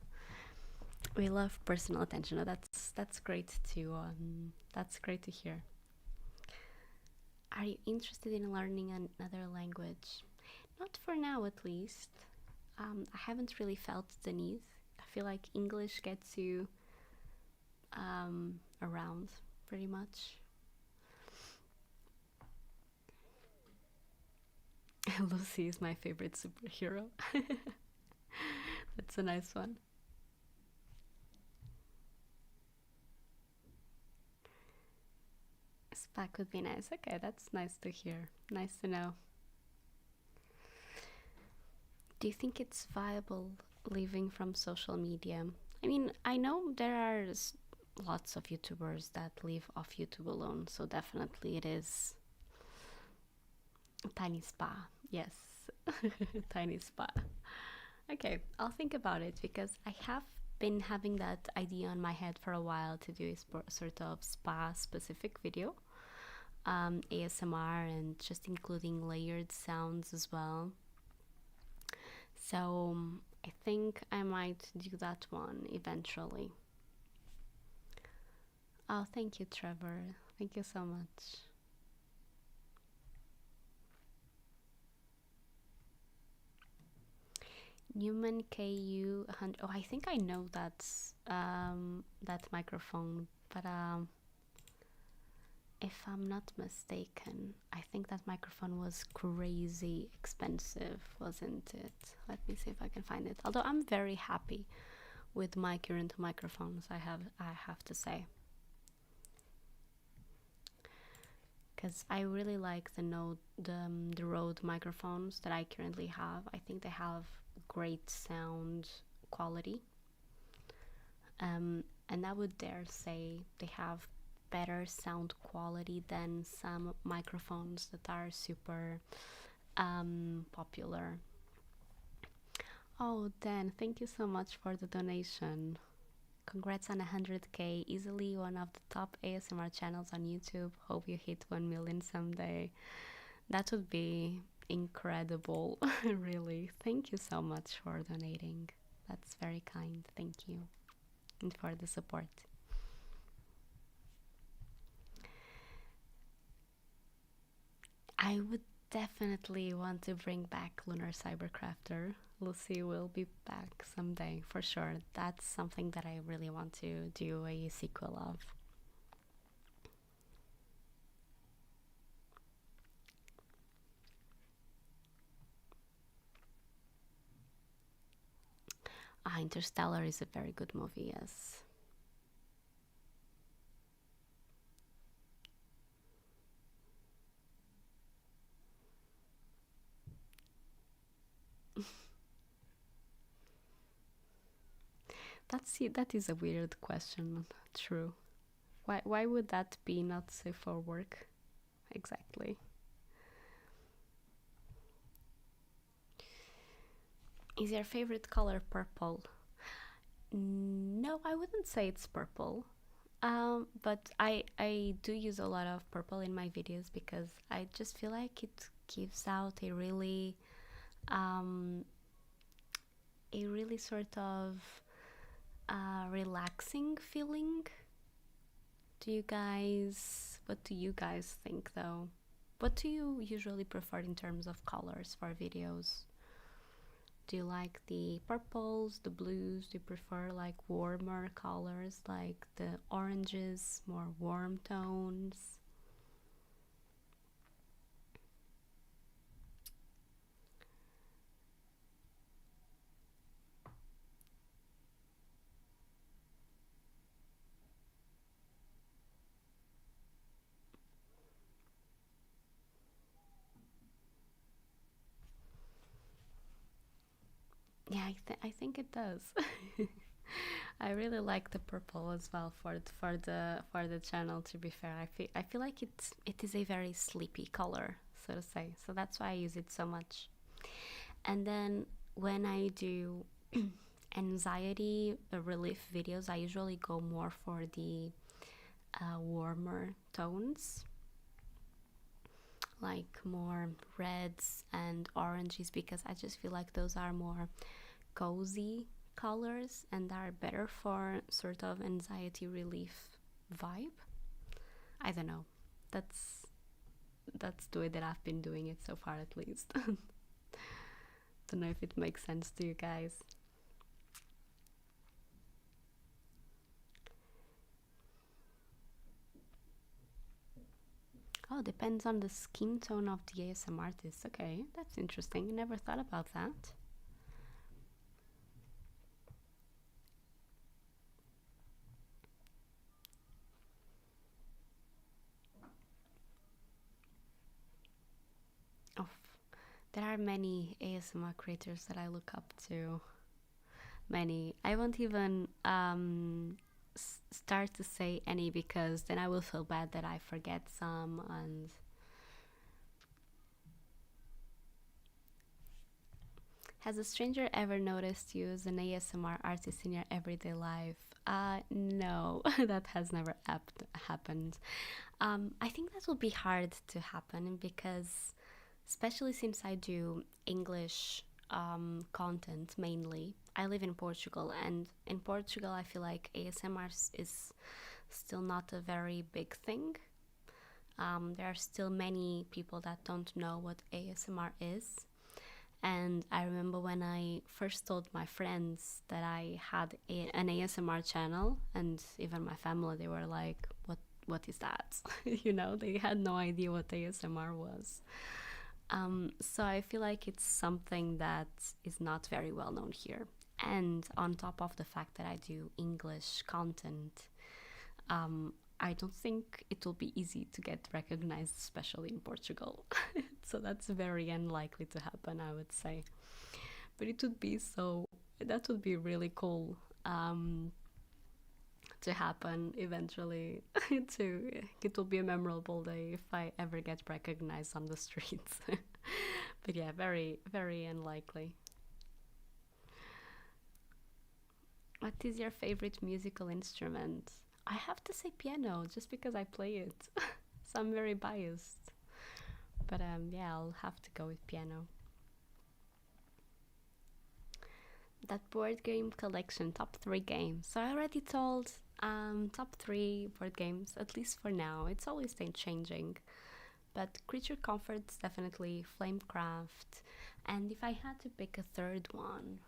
We love personal attention. Oh, that's great to that's great to hear. Are you interested in learning another language? Not for now, at least. I haven't really felt the need. I feel like English gets you around pretty much. Lucy is my favorite superhero. That's a nice one. Spa would be nice. Okay, that's nice to hear. Nice to know. Do you think it's viable living from social media? I mean, I know there are lots of YouTubers that live off YouTube alone, so definitely it is a tiny spa. Yes, tiny spa. Okay, I'll think about it because I have been having that idea on my head for a while to do a sort of spa specific video, ASMR, and just including layered sounds as well. So I think I might do that one eventually. Oh, thank you, Trevor. Thank you so much. Newman KU 100. Oh, I think I know that microphone, but if I'm not mistaken, I think that microphone was crazy expensive, wasn't it? Let me see if I can find it. Although I'm very happy with my current microphones, I have to say, because I really like the Rode microphones that I currently have. I think they have great sound quality, and I would dare say they have better sound quality than some microphones that are super popular. Oh, Dan, thank you so much for the donation. Congrats on 100k, easily one of the top ASMR channels on YouTube. Hope you hit 1 million someday. That would be incredible, really. Thank you so much for donating. That's very kind. Thank you. And for the support. I would definitely want to bring back Lunar Cybercrafter. Lucy will be back someday for sure. That's something that I really want to do a sequel of. Interstellar is a very good movie, yes. That is a weird question. True. Why would that be not safe for work? Exactly. Is your favorite color purple? No, I wouldn't say it's purple. But I do use a lot of purple in my videos because I just feel like it gives out a really sort of relaxing feeling. What do you guys think though? What do you usually prefer in terms of colors for videos? Do you like the purples, the blues? Do you prefer like warmer colors like the oranges, more warm tones? Yeah, I think it does. I really like the purple as well for the channel. To be fair, I feel like it is a very sleepy color, so to say. So that's why I use it so much. And then when I do anxiety relief videos, I usually go more for the warmer tones, like more reds and oranges, because I just feel like those are more cozy colors and are better for sort of anxiety relief vibe. I don't know. That's that's the way that I've been doing it so far, at least. Don't know if it makes sense to you guys. Oh, depends on the skin tone of the ASM artist. Okay, that's interesting. Never thought about that. Oh, there are many ASMR creators that I look up to. Many. I won't even start to say any because then I will feel bad that I forget some. And has a stranger ever noticed you as an ASMR artist in your everyday life? No, that has never happened. I think that will be hard to happen because, especially since I do English content mainly, I live in Portugal, and in Portugal, I feel like ASMR is still not a very big thing. There are still many people that don't know what ASMR is. And I remember when I first told my friends that I had an ASMR channel, and even my family, they were like, what is that? You know, they had no idea what ASMR was. So I feel like it's something that is not very well known here. And on top of the fact that I do English content, I don't think it will be easy to get recognized, especially in Portugal. So that's very unlikely to happen, I would say. But it would be so, that would be really cool to happen eventually. To It will be a memorable day if I ever get recognized on the streets. But yeah, very, very unlikely. What is your favorite musical instrument? I have to say piano just because I play it. So I'm very biased. But yeah, I'll have to go with piano. That board game collection, top three games. So I already told top three board games, at least for now. It's always been changing. But Creature Comforts, definitely Flamecraft. And if I had to pick a third one,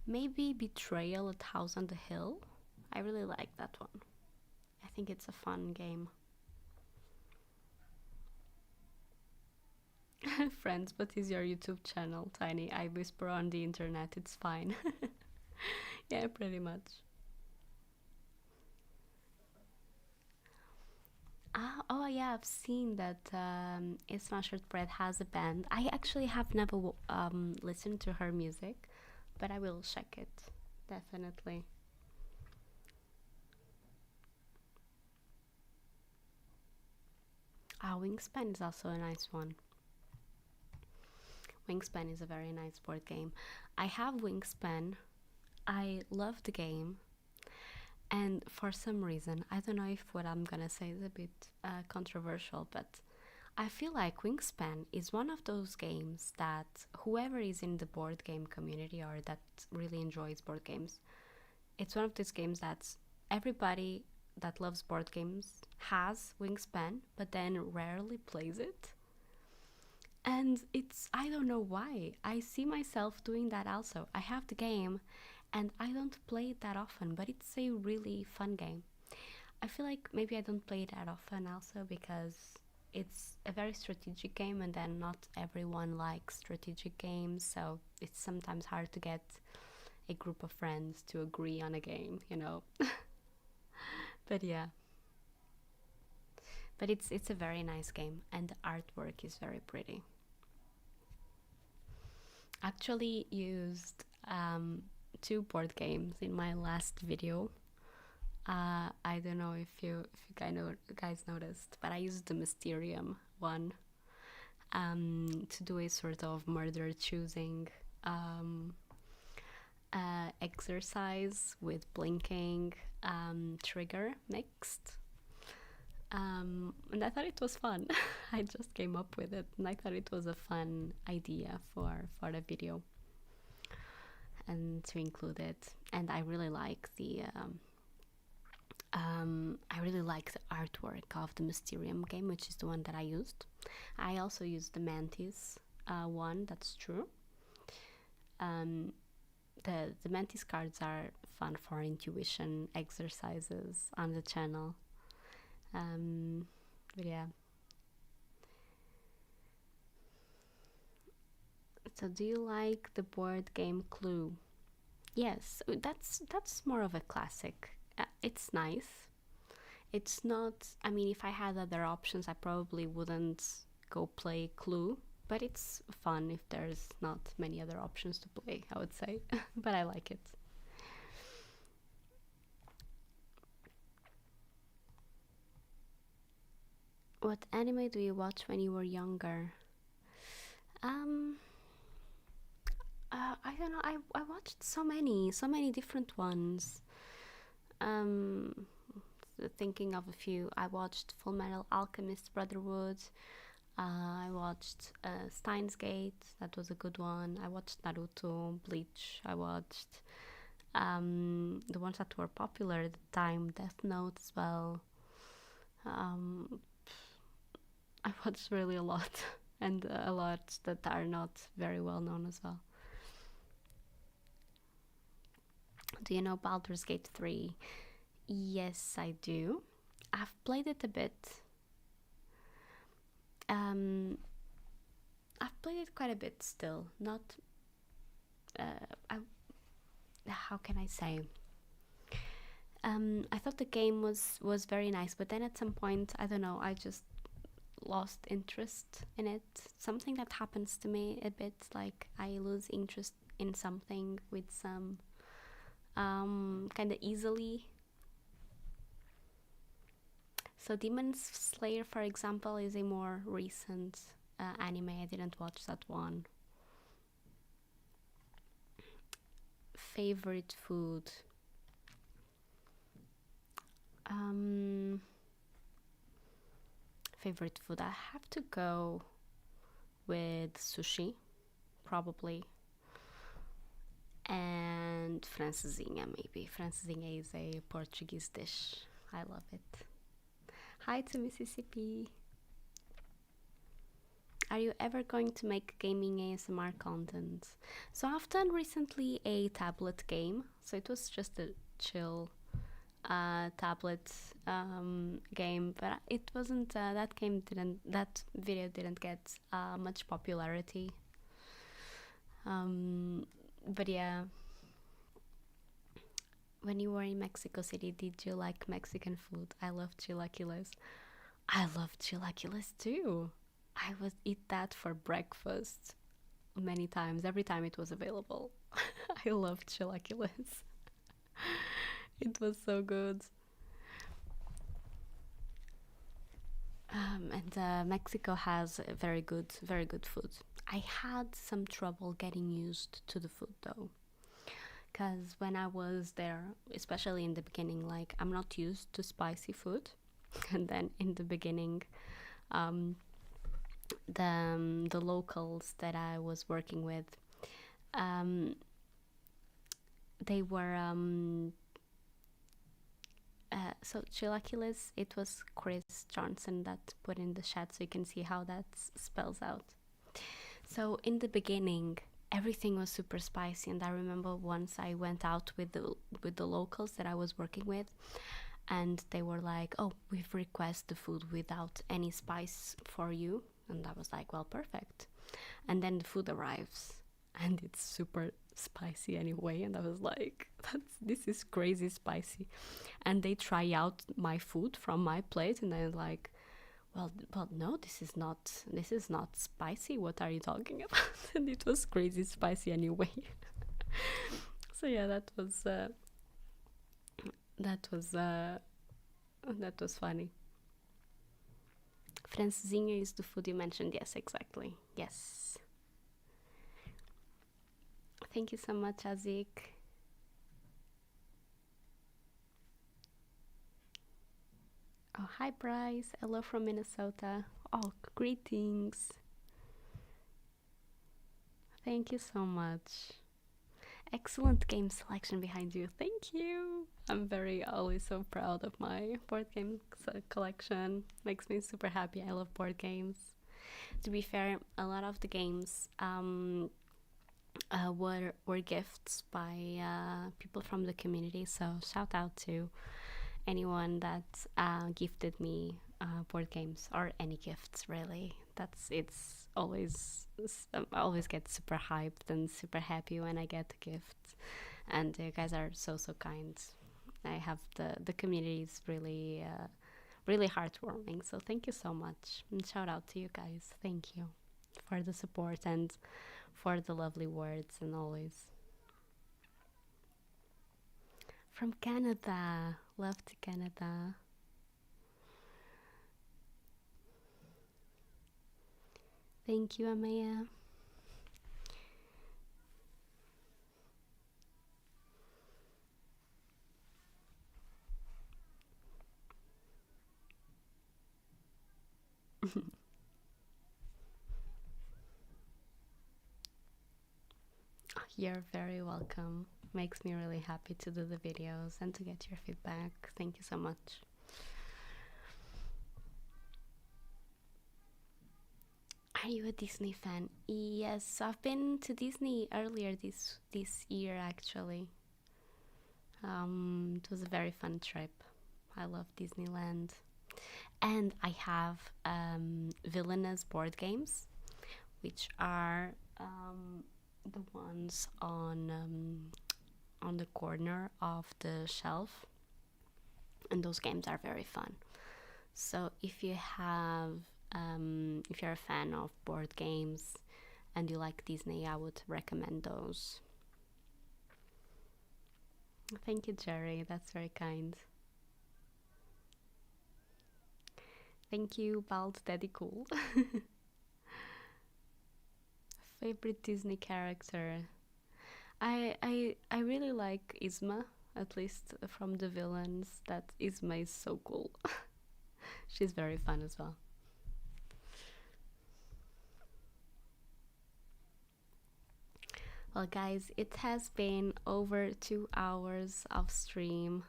maybe Betrayal at House on the Hill. I really like that one. I think it's a fun game. Friends, what is your YouTube channel, Tiny? I whisper on the internet, it's fine. Yeah, pretty much. Oh yeah, I've seen that It's Not Bread has a band. I actually have never listened to her music, but I will check it, definitely. Wingspan is also a nice one. Wingspan is a very nice board game. I have Wingspan. I love the game. And for some reason, I don't know if what I'm gonna say is a bit controversial, but I feel like Wingspan is one of those games that whoever is in the board game community or that really enjoys board games, it's one of these games that everybody that loves board games has Wingspan, but then rarely plays it. And it's, I don't know why. I see myself doing that also. I have the game and I don't play it that often, but it's a really fun game. I feel like maybe I don't play it that often also because it's a very strategic game and then not everyone likes strategic games, so it's sometimes hard to get a group of friends to agree on a game, you know. But yeah, but it's a very nice game and the artwork is very pretty. Actually used two board games in my last video. I don't know if you guys noticed, but I used the Mysterium one to do a sort of murder choosing exercise with blinking trigger mixed. And I thought it was fun. I just came up with it, and I thought it was a fun idea for the video and to include it. And I really like the artwork of the Mysterium game, which is the one that I used. I also used the Mantis one. That's true. Um, the Mantis cards are fun for intuition exercises on the channel. But yeah. So, do you like the board game Clue? Yes, that's more of a classic. It's nice. It's not. I mean, if I had other options, I probably wouldn't go play Clue. But it's fun if there's not many other options to play, I would say. But I like it. What anime do you watch when you were younger? Um, I don't know. I watched so many different ones. Um, Thinking of a few, I watched Full Metal Alchemist Brotherhood. I watched Steins Gate. That was a good one. I watched Naruto, Bleach. I watched the ones that were popular at the time, Death Note as well. Um, I watched really a lot, and a lot that are not very well known as well. Do you know Baldur's Gate 3? Yes, I do. I've played it a bit. Um, I've played it quite a bit still. Not. I, how can I say? I thought the game was very nice, but then at some point, I don't know, I just lost interest in it. Something that happens to me a bit, like I lose interest in something with some kind of easily. So Demon Slayer, for example, is a more recent anime. I didn't watch that one. Favorite food? Um, Favorite food? I have to go with sushi, probably. And francesinha, maybe. Francesinha is a Portuguese dish. I love it. Hi to Mississippi. Are you ever going to make gaming ASMR content? So I've done recently a tablet game. So it was just a chill tablet game, but it wasn't. That video didn't get much popularity. But yeah. When you were in Mexico City, did you like Mexican food? I love chilaquiles. I love chilaquiles too. I would eat that for breakfast many times, every time it was available. I loved chilaquiles. It was so good. And Mexico has very good food. I had some trouble getting used to the food though, because when I was there, especially in the beginning, like I'm not used to spicy food, and then in the beginning, um, the locals that I was working with, um, they were so Chilaquiles. It was Chris Johnson that put in the chat, so you can see how that spells out. So in the beginning, everything was super spicy, and I remember once I went out with the locals that I was working with, and they were like, "Oh, we've requested the food without any spice for you," and I was like, "Well, perfect." And then the food arrives, and it's super spicy anyway, and I was like, this is crazy spicy. And they try out my food from my plate, and I'm like, well, no, this is not spicy. What are you talking about? And it was crazy spicy anyway. So yeah, that was funny. Francesinha is the food you mentioned. Yes, exactly. Yes. Thank you so much, Azik. Oh, hi, Bryce. Hello from Minnesota. Oh, greetings. Thank you so much. Excellent game selection behind you. Thank you. I'm always so proud of my board game collection. Makes me super happy. I love board games. To be fair, a lot of the games were gifts by people from the community. So shout out to anyone that gifted me board games or any gifts, really. It's always, I always get super hyped and super happy when I get a gift, and you guys are so kind. I have the community is really really heartwarming, so thank you so much, and shout out to you guys. Thank you for the support and for the lovely words, and always. From Canada. Love to Canada. Thank you, Amaya. You're very welcome. Makes me really happy to do the videos and to get your feedback. Thank you so much. Are you a Disney fan? Yes, I've been to Disney earlier this year actually. It was a very fun trip. I love Disneyland, and I have Villainous board games, which are the ones on the corner of the shelf, and those games are very fun. So if you're a fan of board games and you like Disney, I would recommend those. Thank you, Jerry. That's very kind. Thank you, Bald Daddy Cool. Favorite Disney character? I really like Yzma, at least from the villains. That Yzma is so cool. She's very fun as well. Well, guys, it has been over 2 hours of stream.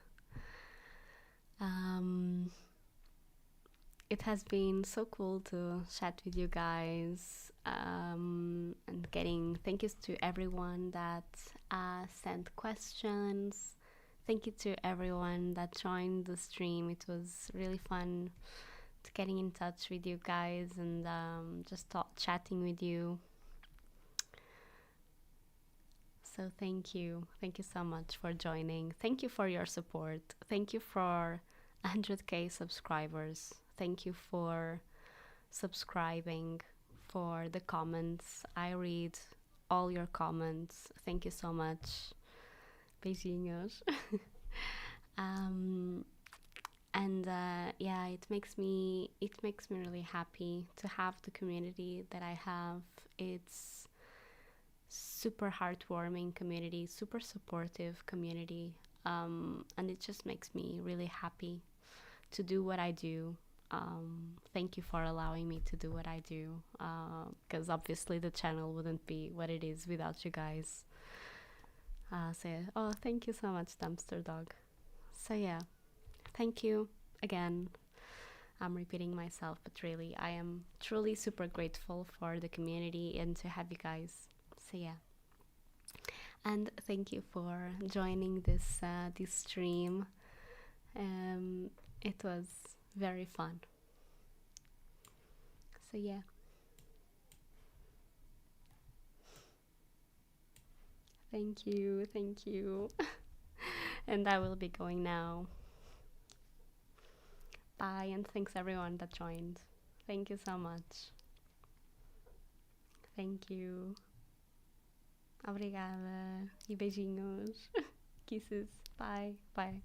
It has been so cool to chat with you guys, and getting thank yous to everyone that sent questions. Thank you to everyone that joined the stream. It was really fun to getting in touch with you guys and just chatting with you. So thank you so much for joining. Thank you for your support. Thank you for 100k subscribers. Thank you for subscribing, for the comments. I read all your comments. Thank you so much. Beijinhos. Yeah, it makes me really happy to have the community that I have. It's super heartwarming community, super supportive community, and it just makes me really happy to do what I do. Thank you for allowing me to do what I do, because obviously the channel wouldn't be what it is without you guys. So yeah. Oh, thank you so much, Dumpster Dog. So yeah, thank you again. I'm repeating myself, but really, I am truly super grateful for the community and to have you guys. So yeah, and thank you for joining this stream. It was very fun. So yeah, thank you, and I will be going now. Bye, and thanks everyone that joined. Thank you so much. Thank you. Obrigada e beijinhos. Kisses. Bye. Bye.